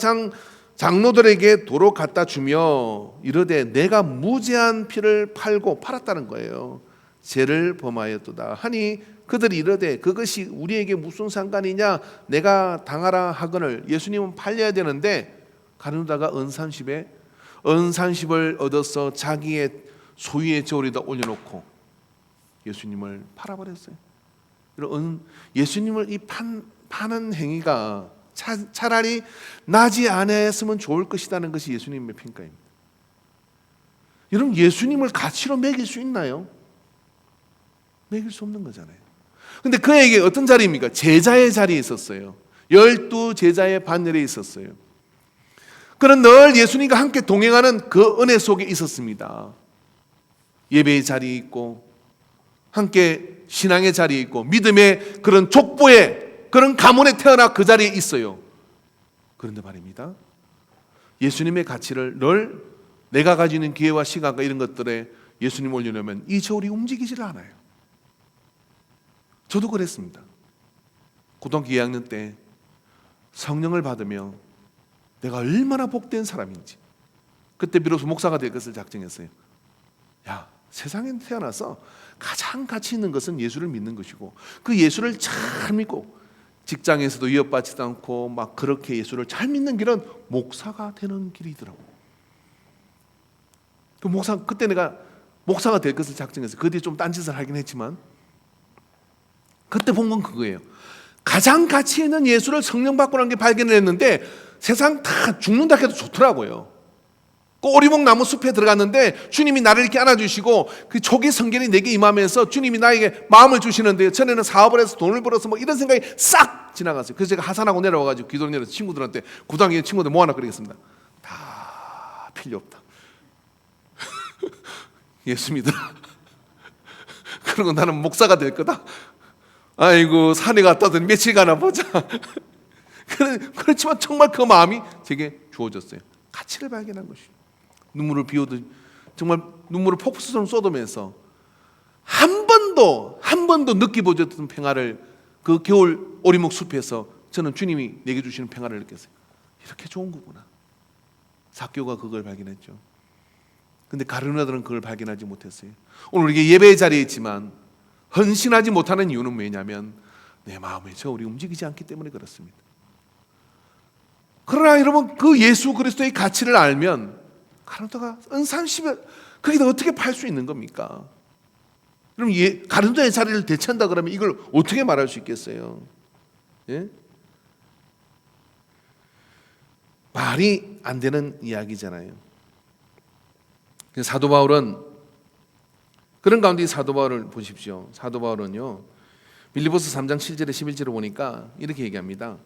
장로들에게 도로 갖다 주며 이르되 내가 무죄한 피를 팔았다는 거예요. 죄를 범하였도다 하니 그들이 이르되 그것이 우리에게 무슨 상관이냐, 내가 당하라 하거늘. 예수님은 팔려야 되는데 가룟유다가 은 30을 얻어서 자기의 소유의 저울에다 올려놓고 예수님을 팔아버렸어요. 예수님을 이 파는 행위가 차라리 나지 않았으면 좋을 것이라는 것이 예수님의 평가입니다. 여러분, 예수님을 가치로 매길 수 있나요? 매길 수 없는 거잖아요. 근데 그에게 어떤 자리입니까? 제자의 자리에 있었어요. 12제자의 반열에 있었어요. 그는 늘 예수님과 함께 동행하는 그 은혜 속에 있었습니다. 예배의 자리에 있고, 함께 신앙의 자리에 있고, 믿음의 그런 족보에, 그런 가문에 태어나 그 자리에 있어요. 그런데 말입니다, 예수님의 가치를 늘 내가 가지고 있는 기회와 시간과 이런 것들에 예수님 올리려면 이 저울이 움직이질 않아요. 저도 그랬습니다. 고등학교 2학년 때 성령을 받으며 내가 얼마나 복된 사람인지, 그때 비로소 목사가 될 것을 작정했어요. 야, 세상에 태어나서 가장 가치 있는 것은 예수를 믿는 것이고, 그 예수를 잘 믿고 직장에서도 위협받지도 않고 막 그렇게 예수를 잘 믿는 길은 목사가 되는 길이더라고. 그 목사, 그때 내가 목사가 될 것을 작정했어요. 그 뒤에 좀 딴짓을 하긴 했지만 그때 본 건 그거예요. 가장 가치 있는 예수를 성령 받고 난 게 발견을 했는데 세상 다 죽는다 해도 좋더라고요. 그 오리목 나무 숲에 들어갔는데 주님이 나를 이렇게 안아주시고 그 초기 성결이 내게 임하면서 주님이 나에게 마음을 주시는데, 전에는 사업을 해서 돈을 벌어서 뭐 이런 생각이 싹 지나갔어요. 그래서 제가 하산하고 내려와가지고 기도를 내려서 친구들한테, 고등학교 친구들 모아놔 그러겠습니다. 다 필요 없다. 예수 믿어라. 그리고 나는 목사가 될 거다. 아이고, 산에 갔다더니 며칠 가나 보자. 그렇지만 정말 그 마음이 제게 주어졌어요. 가치를 발견한 것이. 눈물을 비오듯 정말 눈물을 폭포수처럼 쏟으면서 한 번도 느끼보지 못했던 평화를 그 겨울 오리목 숲에서 저는 주님이 내게 주시는 평화를 느꼈어요. 이렇게 좋은 거구나. 삭개오가 그걸 발견했죠. 근데 가룟유다들은 그걸 발견하지 못했어요. 오늘 우리가 예배의 자리에 있지만 헌신하지 못하는 이유는 왜냐면 내 마음의 저울이 움직이지 않기 때문에 그렇습니다. 그러나 여러분, 그 예수 그리스도의 가치를 알면 가룟유다가 은삼십에 거기다 어떻게 팔 수 있는 겁니까? 그럼 가룟유다의 자리를 대체한다 그러면 이걸 어떻게 말할 수 있겠어요? 예? 말이 안 되는 이야기잖아요. 사도 바울은, 그런 가운데 사도 바울을 보십시오. 사도 바울은요, 빌립보서 3장 7절에 11절을 보니까 이렇게 얘기합니다.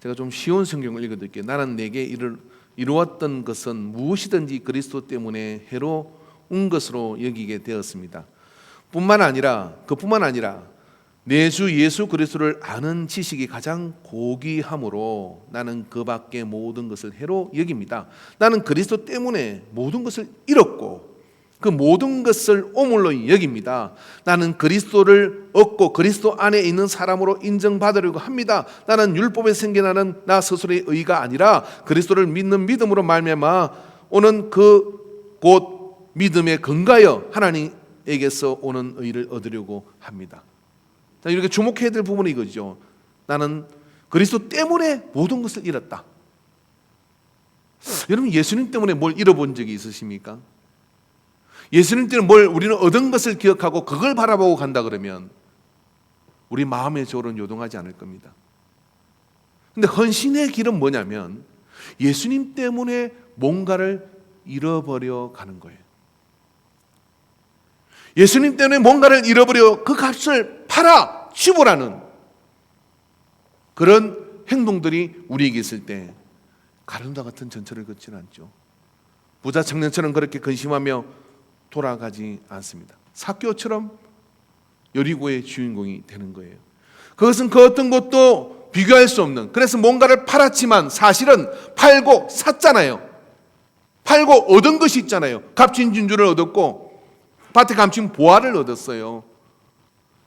제가 좀 쉬운 성경을 읽어드릴게요. 나는 내게 이루었던 것은 무엇이든지 그리스도 때문에 해로운 것으로 여기게 되었습니다. 그뿐만 아니라 내 주 예수 그리스도를 아는 지식이 가장 고귀함으로 나는 그 밖의 모든 것을 해로 여깁니다. 나는 그리스도 때문에 모든 것을 잃었고 그 모든 것을 오물로 여깁니다. 나는 그리스도를 얻고 그리스도 안에 있는 사람으로 인정받으려고 합니다. 나는 율법에 생겨나는 나 스스로의 의가 아니라 그리스도를 믿는 믿음으로 말미암아 오는 그 곧 믿음에 근거하여 하나님에게서 오는 의를 얻으려고 합니다. 이렇게 주목해야 될 부분이 이거죠. 나는 그리스도 때문에 모든 것을 잃었다. 여러분, 예수님 때문에 뭘 잃어본 적이 있으십니까? 예수님 때문에 뭘 우리는 얻은 것을 기억하고 그걸 바라보고 간다 그러면 우리 마음의 저울은 요동하지 않을 겁니다. 근데 헌신의 길은 뭐냐면 예수님 때문에 뭔가를 잃어버려 가는 거예요. 예수님 때문에 뭔가를 잃어버려 그 값을 팔아 치부라는 그런 행동들이 우리에게 있을 때 가룟유다 같은 전철을 걷지는 않죠. 부자 청년처럼 그렇게 근심하며 돌아가지 않습니다. 삭개오처럼 여리고의 주인공이 되는 거예요. 그것은 그 어떤 것도 비교할 수 없는, 그래서 뭔가를 팔았지만 사실은 팔고 샀잖아요. 팔고 얻은 것이 있잖아요. 값진 진주를 얻었고 밭에 감춘 보화를 얻었어요.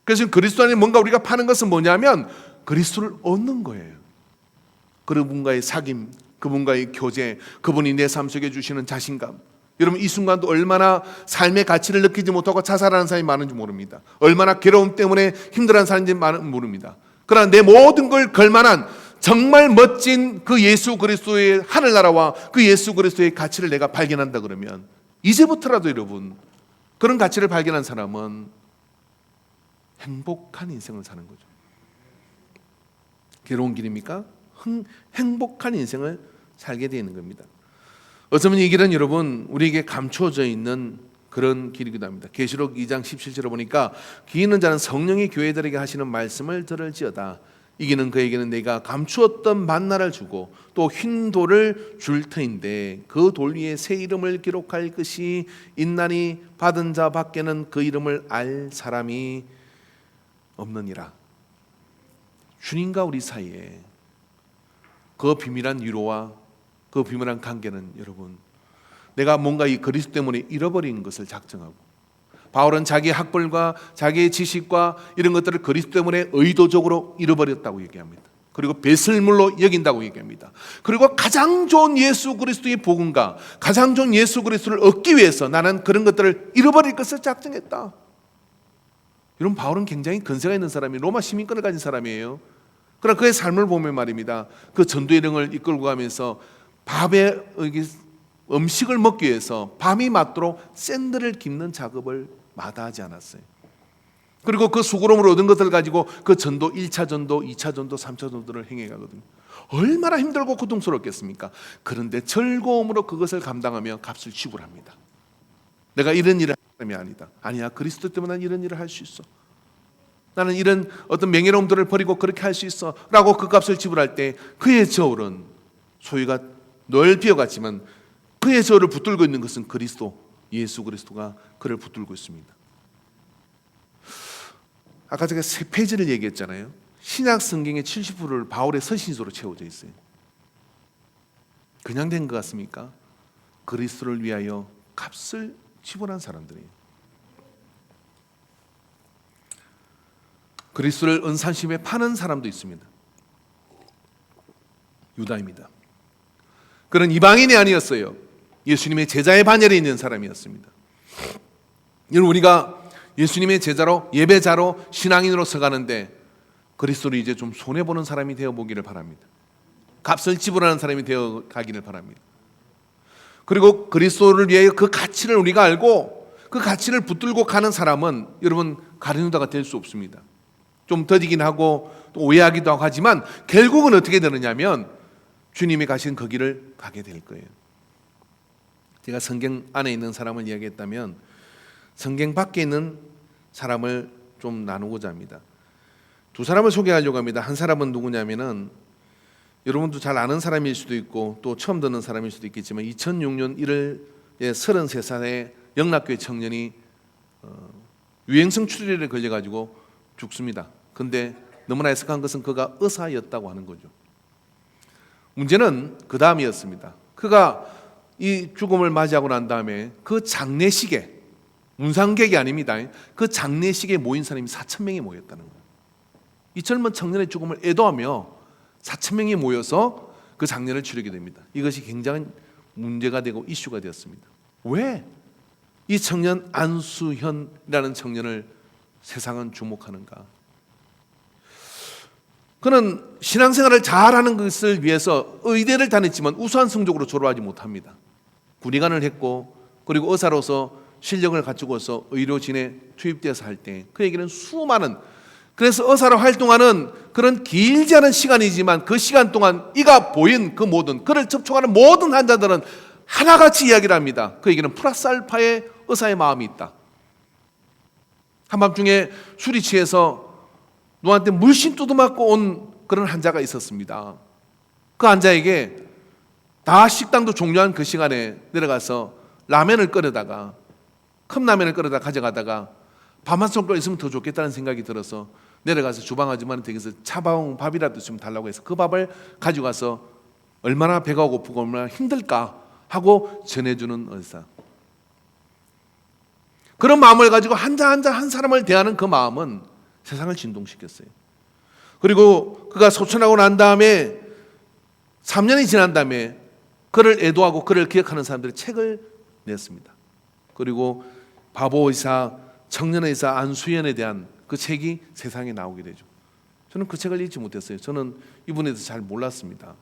그래서 그리스도 안에 뭔가 우리가 파는 것은 뭐냐면 그리스도를 얻는 거예요. 그분과의 사귐, 그분과의 교제, 그분이 내 삶 속에 주시는 자신감. 여러분, 이 순간도 얼마나 삶의 가치를 느끼지 못하고 자살하는 사람이 많은지 모릅니다. 얼마나 괴로움 때문에 힘들어하는 사람인지 모릅니다. 그러나 내 모든 걸 걸만한 정말 멋진 그 예수 그리스도의 하늘나라와 그 예수 그리스도의 가치를 내가 발견한다 그러면 이제부터라도 여러분, 그런 가치를 발견한 사람은 행복한 인생을 사는 거죠. 괴로운 길입니까? 행복한 인생을 살게 되는 겁니다. 어쩌면 이 길은 여러분 우리에게 감춰져 있는 그런 길이기도 합니다. 계시록 2장 17절에 보니까 귀 있는 자는 성령이 교회들에게 하시는 말씀을 들을지어다. 이기는 그에게는 내가 감추었던 만나를 주고 또 흰 돌을 줄 터인데 그 돌 위에 새 이름을 기록할 것이 있나니 받은 자 밖에는 그 이름을 알 사람이 없느니라. 주님과 우리 사이에 그 비밀한 위로와 그 비밀한 관계는 여러분, 내가 뭔가 이 그리스도 때문에 잃어버린 것을 작정하고 바울은 자기의 학벌과 자기의 지식과 이런 것들을 그리스도 때문에 의도적으로 잃어버렸다고 얘기합니다. 그리고 배설물로 여긴다고 얘기합니다. 그리고 가장 좋은 예수 그리스도의 복음과 가장 좋은 예수 그리스도를 얻기 위해서 나는 그런 것들을 잃어버릴 것을 작정했다. 이런 바울은 굉장히 근세가 있는 사람이 로마 시민권을 가진 사람이에요. 그러나 그의 삶을 보면 말입니다. 그 전도의 영을 이끌고 가면서 밥에 음식을 먹기 위해서 밤이 맞도록 샌들을 깁는 작업을 마다하지 않았어요. 그리고 그 수고로움으로 얻은 것들을 가지고 그 전도 1차 전도, 2차 전도, 3차 전도를 행해 가거든요. 얼마나 힘들고 고통스럽겠습니까? 그런데 즐거움으로 그것을 감당하며 값을 지불합니다. 내가 이런 일을 할 사람이 아니다. 아니야, 그리스도 때문에 난 이런 일을 할 수 있어. 나는 이런 어떤 명예로움들을 버리고 그렇게 할 수 있어 라고 그 값을 지불할 때 그의 저울은 소유가 늘 비어갔지만 그의 저울을 붙들고 있는 것은 그리스도, 예수 그리스도가 그를 붙들고 있습니다. 아까 제가 3페이지를 얘기했잖아요. 신약 성경의 70%를 바울의 서신서로 채워져 있어요. 그냥 된 것 같습니까? 그리스도를 위하여 값을 지불한 사람들이에요. 그리스도를 은산심에 파는 사람도 있습니다. 유다입니다. 그런 이방인이 아니었어요. 예수님의 제자의 반열에 있는 사람이었습니다. 여러분, 우리가 예수님의 제자로, 예배자로, 신앙인으로 서가는데 그리스도를 이제 좀 손해보는 사람이 되어보기를 바랍니다. 값을 지불하는 사람이 되어 가기를 바랍니다. 그리고 그리스도를 위해 그 가치를 우리가 알고 그 가치를 붙들고 가는 사람은 여러분 가룟유다가 될 수 없습니다. 좀 더디긴 하고 또 오해하기도 하지만 결국은 어떻게 되느냐면 주님이 가신 그 길을 가게 될 거예요. 제가 성경 안에 있는 사람을 이야기했다면 성경 밖에 있는 사람을 좀 나누고자 합니다. 2사람을 소개하려고 합니다. 한 사람은 누구냐면은 여러분도 잘 아는 사람일 수도 있고 또 처음 듣는 사람일 수도 있겠지만 2006년 1월에 33살의 영락교회 청년이 유행성 출혈에 걸려가지고 죽습니다. 근데 너무나 애석한 것은 그가 의사였다고 하는 거죠. 문제는 그 다음이었습니다. 그가 이 죽음을 맞이하고 난 다음에 그 장례식에, 문상객이 아닙니다. 그 장례식에 모인 사람이 4,000명이 모였다는 거예요. 이 젊은 청년의 죽음을 애도하며 4,000명이 모여서 그 장례를 치르게 됩니다. 이것이 굉장한 문제가 되고 이슈가 되었습니다. 왜 이 청년 안수현이라는 청년을 세상은 주목하는가? 그는 신앙생활을 잘하는 것을 위해서 의대를 다녔지만 우수한 성적으로 졸업하지 못합니다. 군의관을 했고 그리고 의사로서 실력을 갖추고서 의료진에 투입되어서 할 때 그에게는 수많은, 그래서 의사로 활동하는 그런 길지 않은 시간이지만 그 시간 동안 이가 보인 그 모든, 그를 접촉하는 모든 환자들은 하나같이 이야기를 합니다. 그에게는 플러스 알파의 의사의 마음이 있다. 한밤중에 술이 취해서 누구한테 물씬 뜯어맞고 온 그런 환자가 있었습니다. 그 환자에게 다 식당도 종료한 그 시간에 내려가서 라면을 끓여다가, 컵라면을 끓여다 가져가다가 밥 한 숟갈 있으면 더 좋겠다는 생각이 들어서 내려가서 주방 아주머니한테 서 차방 밥이라도 좀 달라고 해서 그 밥을 가지고 가서 얼마나 배가 고프고 얼마나 힘들까 하고 전해주는 의사. 그런 마음을 가지고 한자 한 사람을 대하는 그 마음은 세상을 진동시켰어요. 그리고 그가 소천하고 난 다음에 3년이 지난 다음에 그를 애도하고 그를 기억하는 사람들이 책을 냈습니다. 그리고 바보 의사, 청년 의사 안수현에 대한 그 책이 세상에 나오게 되죠. 저는 그 책을 읽지 못했어요. 저는 이분에 대해서 잘 몰랐습니다.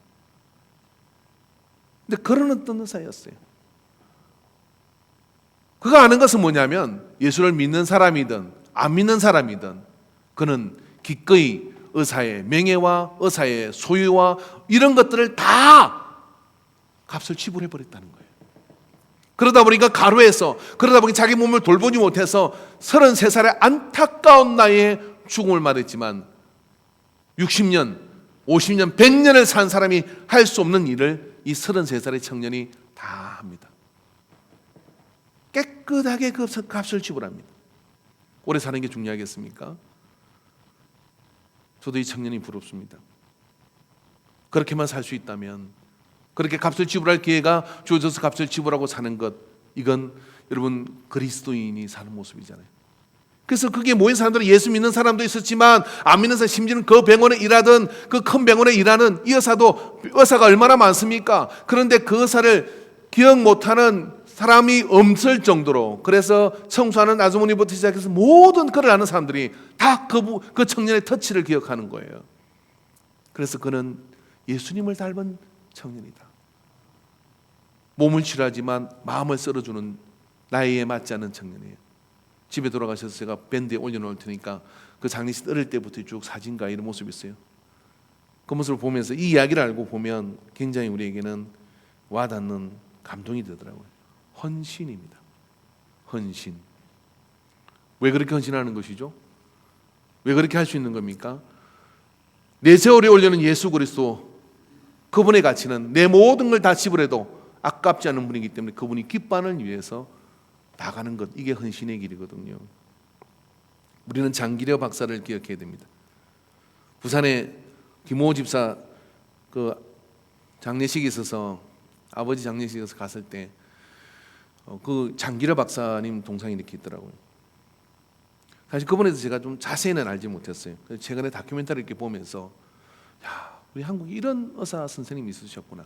근데 그런 어떤 의사였어요. 그가 아는 것은 뭐냐면 예수를 믿는 사람이든 안 믿는 사람이든 그는 기꺼이 의사의 명예와 의사의 소유와 이런 것들을 다 값을 지불해 버렸다는 거예요. 그러다 보니까 가루에서, 그러다 보니 자기 몸을 돌보지 못해서 33살의 안타까운 나이에 죽음을 맞았지만 60년, 50년, 100년을 산 사람이 할 수 없는 일을 이 33살의 청년이 다 합니다. 깨끗하게 그 값을 지불합니다. 오래 사는 게 중요하겠습니까? 저도 이 청년이 부럽습니다. 그렇게만 살 수 있다면, 그렇게 값을 지불할 기회가 주어져서 값을 지불하고 사는 것, 이건 여러분 그리스도인이 사는 모습이잖아요. 그래서 그게 모인 사람들은 예수 믿는 사람도 있었지만 안 믿는 사람, 심지어는 그 병원에 일하던 그 큰 병원에 일하는 이 의사도 의사가 얼마나 많습니까? 그런데 그 의사를 기억 못하는 사람이 없을 정도로, 그래서 청소하는 아주머니부터 시작해서 모든 그를 아는 사람들이 다 그 청년의 터치를 기억하는 거예요. 그래서 그는 예수님을 닮은 청년이다. 몸을 치료하지만 마음을 썰어주는 나이에 맞지 않는 청년이에요. 집에 돌아가셔서 제가 밴드에 올려놓을 테니까 그 장례식 어릴 때부터 쭉 사진과 이런 모습이 있어요. 그 모습을 보면서 이 이야기를 알고 보면 굉장히 우리에게는 와닿는 감동이 되더라고요. 헌신입니다. 헌신. 왜 그렇게 헌신하는 것이죠? 왜 그렇게 할 수 있는 겁니까? 내 세월에 올려는 예수 그리스도, 그분의 가치는 내 모든 걸 다 지불해도 아깝지 않은 분이기 때문에 그분이 기뻐하는 위해서 나가는 것, 이게 헌신의 길이거든요. 우리는 장기려 박사를 기억해야 됩니다. 부산에 김호 집사 그 장례식이 있어서, 아버지 장례식에서 갔을 때 그 장기려 박사님 동상이 이렇게 있더라고요. 사실 그분에 대해서 제가 좀 자세히는 알지 못했어요. 최근에 다큐멘터리 이렇게 보면서, 야, 우리 한국에 이런 의사 선생님이 있으셨구나.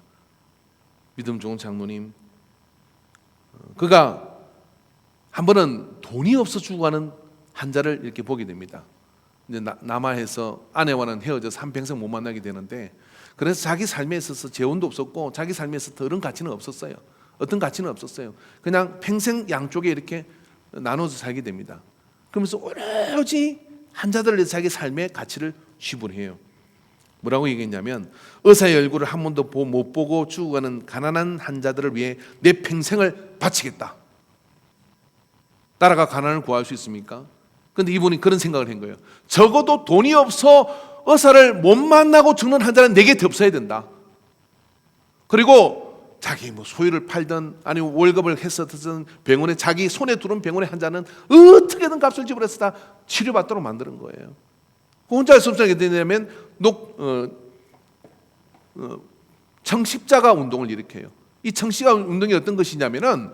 믿음 좋은 장로님. 그가 한 번은 돈이 없어 죽어가는 환자를 이렇게 보게 됩니다. 이제 남아해서 아내와는 헤어져서 한평생 못 만나게 되는데, 그래서 자기 삶에 있어서 재혼도 없었고 자기 삶에 있어서 다른 가치는 없었어요. 어떤 가치는 없었어요. 그냥 평생 양쪽에 이렇게 나눠서 살게 됩니다. 그러면서 오로지 환자들을 위해서 자기 삶의 가치를 지불해요. 뭐라고 얘기했냐면, 의사의 얼굴을 한 번도 못 보고 죽어가는 가난한 환자들을 위해 내 평생을 바치겠다. 나라가 가난을 구할 수 있습니까? 그런데 이분이 그런 생각을 한 거예요. 적어도 돈이 없어 의사를 못 만나고 죽는 환자는 내게 덮어야 된다. 그리고 자기 뭐 소유를 팔든 아니면 월급을 했었든 병원에, 자기 손에 들어온 병원의 환자는 어떻게든 값을 지불해서 다 치료받도록 만드는 거예요. 혼자 할 수 없게 되냐면 청십자가 운동을 일으켜요. 이 청십자가 운동이 어떤 것이냐면은,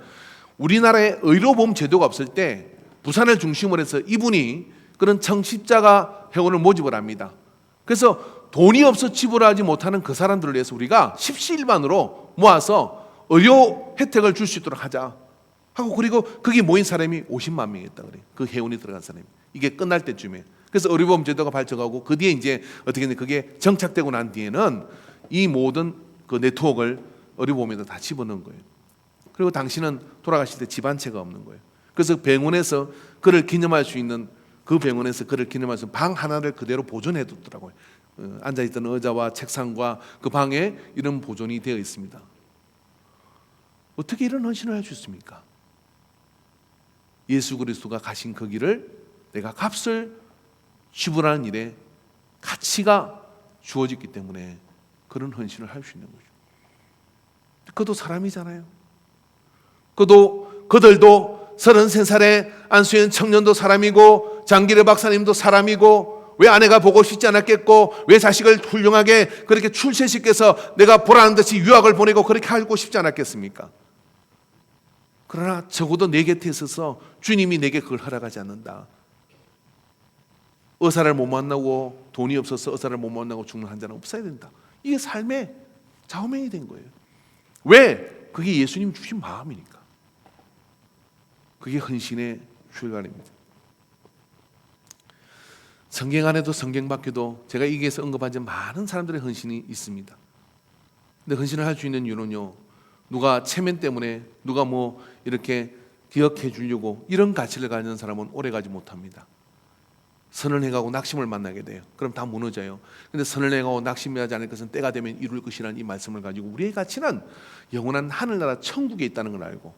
우리나라에 의료보험 제도가 없을 때 부산을 중심으로 해서 이분이 그런 청십자가 회원을 모집을 합니다. 그래서 돈이 없어 지불하지 못하는 그 사람들을 위해서 우리가 십시일반으로 모아서 의료 혜택을 줄 수 있도록 하자 하고, 그리고 거기 모인 사람이 50만 명이었다 그래요. 그 회원이 들어간 사람이. 이게 끝날 때쯤에. 그래서 의료보험 제도가 발전하고 그 뒤에 이제 어떻게 했는데, 그게 정착되고 난 뒤에는 이 모든 그 네트워크를 의료보험에다 다 집어넣은 거예요. 그리고 당신은 돌아가실 때 집안채가 없는 거예요. 그래서 병원에서 그를 기념할 수 있는, 그 병원에서 그를 기념할 수 있는 방 하나를 그대로 보존해 뒀더라고요. 앉아있던 의자와 책상과 그 방에 이런 보존이 되어 있습니다. 어떻게 이런 헌신을 할 수 있습니까? 예수 그리스도가 가신 그 길을 내가 값을 지불하는 일에 가치가 주어졌기 때문에 그런 헌신을 할 수 있는 거죠. 그도 사람이잖아요. 그들도 33살의 안수현 청년도 사람이고, 장기려 박사님도 사람이고, 왜 아내가 보고 싶지 않았겠고, 왜 자식을 훌륭하게 그렇게 출세시켜서 내가 보라는 듯이 유학을 보내고 그렇게 하고 싶지 않았겠습니까? 그러나 적어도 내 곁에 있어서 주님이 내게 그걸 허락하지 않는다. 의사를 못 만나고, 돈이 없어서 의사를 못 만나고 죽는 환자는 없어야 된다. 이게 삶의 좌우명이 된 거예요. 왜? 그게 예수님 주신 마음이니까. 그게 헌신의 출발입니다. 성경 안에도 성경 밖에도 제가 여기에서 언급한 많은 사람들의 헌신이 있습니다. 근데 헌신을 할 수 있는 이유는요, 누가 체면 때문에 누가 뭐 이렇게 기억해 주려고 이런 가치를 가지는 사람은 오래 가지 못합니다. 선을 행하고 낙심을 만나게 돼요. 그럼 다 무너져요. 근데 선을 행하고 낙심하지 않을 것은 때가 되면 이룰 것이라는 이 말씀을 가지고, 우리의 가치는 영원한 하늘나라 천국에 있다는 걸 알고,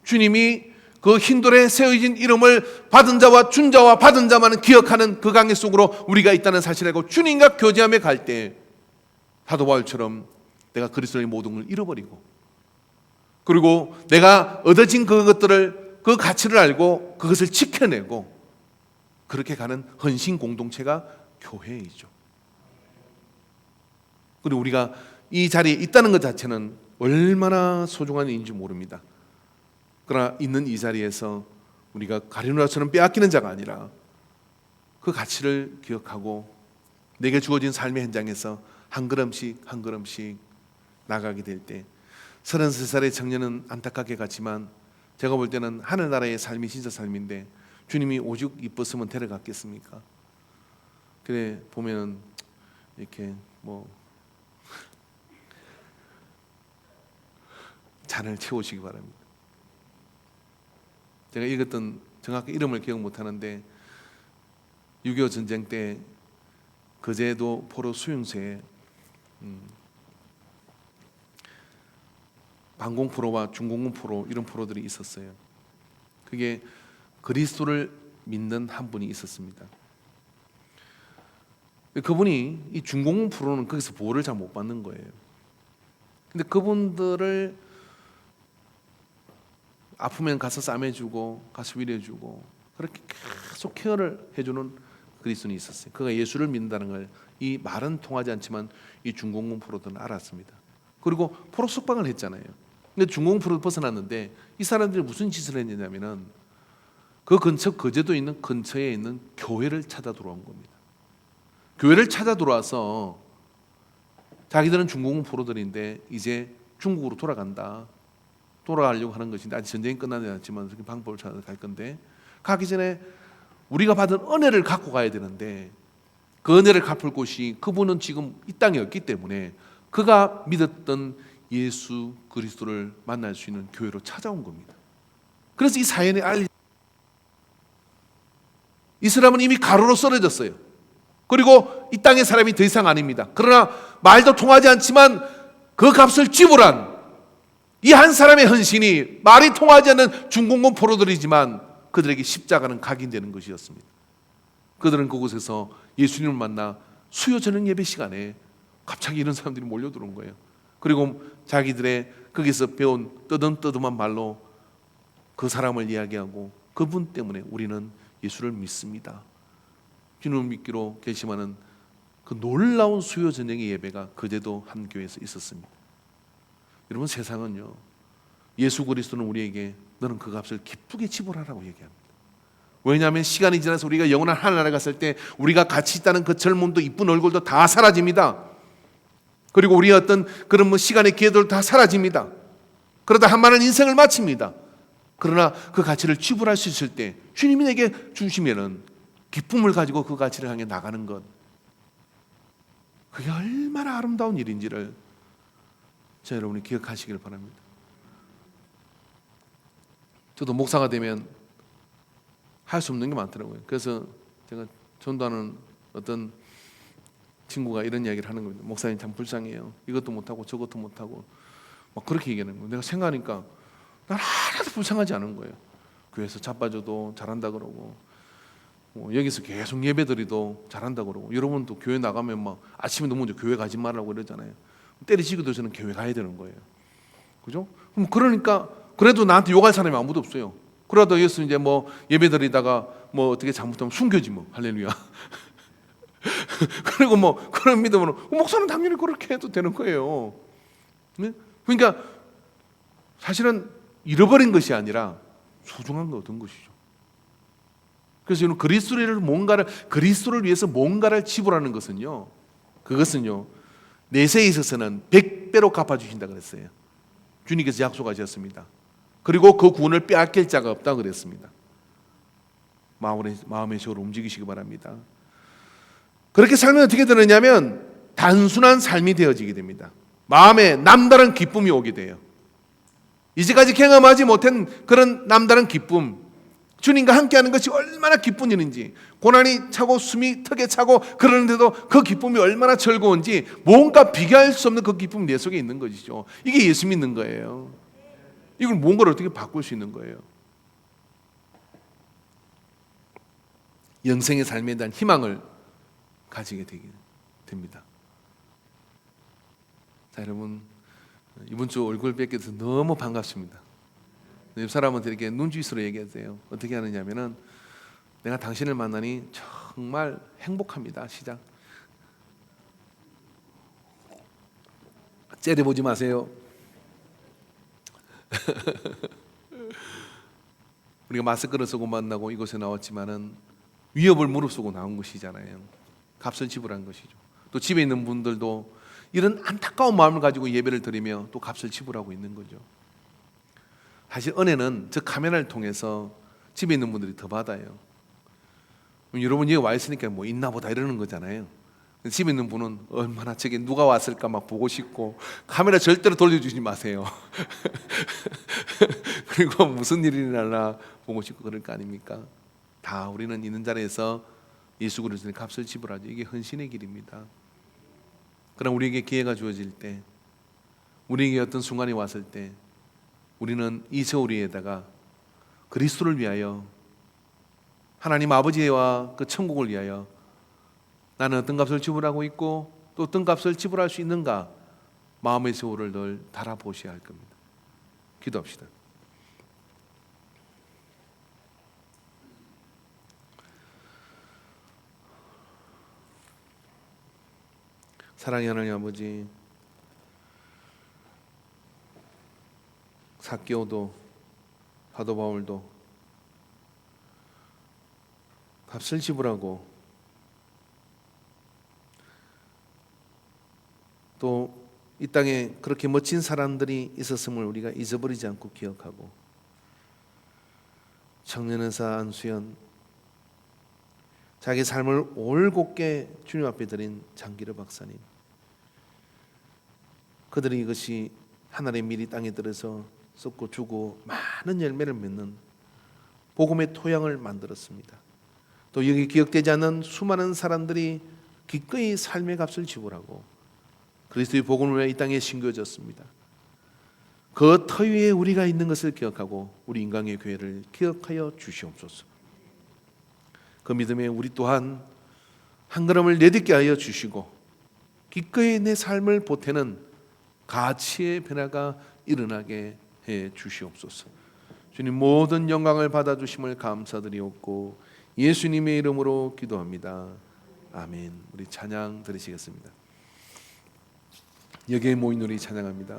주님이 그 흰돌에 세워진 이름을 받은 자와 준 자와 받은 자만은 기억하는 그 강의 속으로 우리가 있다는 사실을 알고, 주님과 교제함에 갈 때 사도 바울처럼 내가 그리스도의 모든 걸 잃어버리고, 그리고 내가 얻어진 그것들을, 그 가치를 알고 그것을 지켜내고 그렇게 가는 헌신 공동체가 교회이죠. 그리고 우리가 이 자리에 있다는 것 자체는 얼마나 소중한 일인지 모릅니다. 그러나 있는 이 자리에서 우리가 가룟유다처럼 빼앗기는 자가 아니라 그 가치를 기억하고 내게 주어진 삶의 현장에서 한 걸음씩 한 걸음씩 나가게 될 때 33살의 청년은 안타깝게 갔지만 제가 볼 때는 하늘나라의 삶이 진짜 삶인데 주님이 오죽 이뻤으면 데려갔겠습니까? 그래 보면은 이렇게 뭐 잔을 채우시기 바랍니다. 제가 읽었던 정확히 이름을 기억 못하는데 6.25 전쟁 때 거제도 포로 수용소에 반공 포로와 중공군 포로 이런 포로들이 있었어요. 그게 그리스도를 믿는 한 분이 있었습니다. 그분이 이 중공군 포로는 거기서 보호를 잘 못 받는 거예요. 근데 그분들을 아프면 가서 싸매주고 가서 위로해주고 그렇게 계속 케어를 해주는 그리스도인이 있었어요. 그가 예수를 믿는다는 걸 이 말은 통하지 않지만 이 중공군 포로들은 알았습니다. 그리고 포로 숙박을 했잖아요. 근데 중공군 포로를 벗어났는데 이 사람들이 무슨 짓을 했냐면은 그 근처 거제도 있는 근처에 있는 교회를 찾아 들어온 겁니다. 교회를 찾아 들어와서 자기들은 중공군 포로들인데 이제 중국으로 돌아가려고 하는 것인데 아직 전쟁이 끝나지 않았지만 그렇게 방법을 찾아 갈 건데 가기 전에 우리가 받은 은혜를 갖고 가야 되는데 그 은혜를 갚을 곳이 그분은 지금 이 땅에 없기 때문에 그가 믿었던 예수 그리스도를 만날 수 있는 교회로 찾아온 겁니다. 그래서 이 사연에 이 사람은 이미 가루로 썰어졌어요. 그리고 이 땅의 사람이 더 이상 아닙니다. 그러나 말도 통하지 않지만 그 값을 지불한 이 한 사람의 헌신이 말이 통하지 않는 중공군 포로들이지만 그들에게 십자가는 각인되는 것이었습니다. 그들은 그곳에서 예수님을 만나 수요 저녁 예배 시간에 갑자기 이런 사람들이 몰려들어온 거예요. 그리고 자기들의 거기서 배운 뜨듬뜨듬한 말로 그 사람을 이야기하고 그분 때문에 우리는 예수를 믿습니다. 주님을 믿기로 결심하는 그 놀라운 수요 저녁의 예배가 거제도 한 교회에서 있었습니다. 여러분 세상은요 예수 그리스도는 우리에게 너는 그 값을 기쁘게 지불하라고 얘기합니다. 왜냐하면 시간이 지나서 우리가 영원한 하늘나라에 갔을 때 우리가 같이 있다는 그 젊음도 이쁜 얼굴도 다 사라집니다. 그리고 우리의 어떤 그런 시간의 기회들도 다 사라집니다. 그러다 한많은 인생을 마칩니다. 그러나 그 가치를 지불할 수 있을 때 주님이 내게 주시면은 기쁨을 가지고 그 가치를 향해 나가는 것, 그게 얼마나 아름다운 일인지를 자 여러분이 기억하시길 바랍니다. 저도 목사가 되면 할 수 없는 게 많더라고요. 그래서 제가 전도하는 어떤 친구가 이런 이야기를 하는 겁니다. 목사님 참 불쌍해요. 이것도 못하고 저것도 못하고 막 그렇게 얘기하는 거예요. 내가 생각하니까 난 하나도 불쌍하지 않은 거예요. 교회에서 자빠져도 잘한다 그러고 여기서 계속 예배드리도 잘한다 그러고 여러분도 교회 나가면 막 아침에 너무 먼저 교회 가지 말라고 이러잖아요. 때리시기도 저는 교회 가야 되는 거예요. 그죠? 그럼 그러니까 그래도 나한테 욕할 사람이 아무도 없어요. 그러다 예수 이제 뭐 예배드리다가 뭐 어떻게 잘못하면 숨겨지 뭐 할렐루야. 그리고 뭐 그런 믿음으로 목사는 당연히 그렇게 해도 되는 거예요. 네? 그러니까 사실은 잃어버린 것이 아니라 소중한 거 얻은 것이죠. 그래서 이런 그리스도를 위해서 뭔가를 지불하는 것은요, 그것은요 내세에 있어서는 100배로 갚아주신다 그랬어요. 주님께서 약속하셨습니다. 그리고 그 구원을 빼앗길 자가 없다 그랬습니다. 마음의 식으로 움직이시기 바랍니다. 그렇게 살면 어떻게 되느냐면 단순한 삶이 되어지게 됩니다. 마음에 남다른 기쁨이 오게 돼요. 이제까지 경험하지 못한 그런 남다른 기쁨, 주님과 함께하는 것이 얼마나 기쁜 일인지, 고난이 차고 숨이 턱에 차고 그러는데도 그 기쁨이 얼마나 즐거운지 뭔가 비교할 수 없는 그 기쁨이 내 속에 있는 것이죠. 이게 예수 믿는 거예요. 이걸 뭔가를 어떻게 바꿀 수 있는 거예요. 영생의 삶에 대한 희망을 가지게 됩니다. 자, 여러분 이번 주 얼굴 뵙게 돼서 너무 반갑습니다. 옆 사람한테 이렇게 눈짓으로 얘기하세요. 어떻게 하느냐면은 내가 당신을 만나니 정말 행복합니다. 시작. 째려보지 마세요. 우리가 마스크를 쓰고 만나고 이곳에 나왔지만은 위협을 무릅쓰고 나온 것이잖아요. 값을 지불한 것이죠. 또 집에 있는 분들도 이런 안타까운 마음을 가지고 예배를 드리며 또 값을 지불하고 있는 거죠. 사실 은혜는 저 카메라를 통해서 집에 있는 분들이 더 받아요. 여러분 여기 와 있으니까 뭐 있나 보다 이러는 거잖아요. 집에 있는 분은 얼마나 저게 누가 왔을까 막 보고 싶고 카메라 절대로 돌려주지 마세요. 그리고 무슨 일이 일어나나 보고 싶고 그럴 거 아닙니까? 다 우리는 있는 자리에서 예수 그리스도의 값을 지불하죠. 이게 헌신의 길입니다. 그럼 우리에게 기회가 주어질 때, 우리에게 어떤 순간이 왔을 때 우리는 이 세월 위에다가 그리스도를 위하여, 하나님 아버지와 그 천국을 위하여 나는 어떤 값을 지불하고 있고 또 어떤 값을 지불할 수 있는가, 마음의 세월을 늘 달아보셔야 할 겁니다. 기도합시다. 사랑의 하나님 아버지, 삭개오도 사도 바울도 값을 지불하고 또 이 땅에 그렇게 멋진 사람들이 있었음을 우리가 잊어버리지 않고 기억하고, 청년의사 안수연, 자기 삶을 올곧게 주님 앞에 드린 장기르 박사님, 그들이 이것이 하늘의 밀이 땅에 들어서 썩고 주고 많은 열매를 맺는 복음의 토양을 만들었습니다. 또 여기 기억되지 않는 수많은 사람들이 기꺼이 삶의 값을 지불하고 그리스도의 복음을 위해 이 땅에 심겨졌습니다. 그 터 위에 우리가 있는 것을 기억하고 우리 인간의 교회를 기억하여 주시옵소서. 그 믿음에 우리 또한 한 걸음을 내딛게 하여 주시고 기꺼이 내 삶을 보태는 가치의 변화가 일어나게 해 주시옵소서. 주님, 모든 영광을 받아주심을 감사드리옵고 예수님의 이름으로 기도합니다. 아멘. 우리 찬양 드리시겠습니다. 여기에 모인 우리 찬양합니다.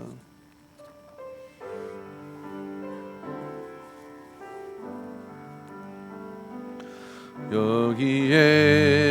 여기에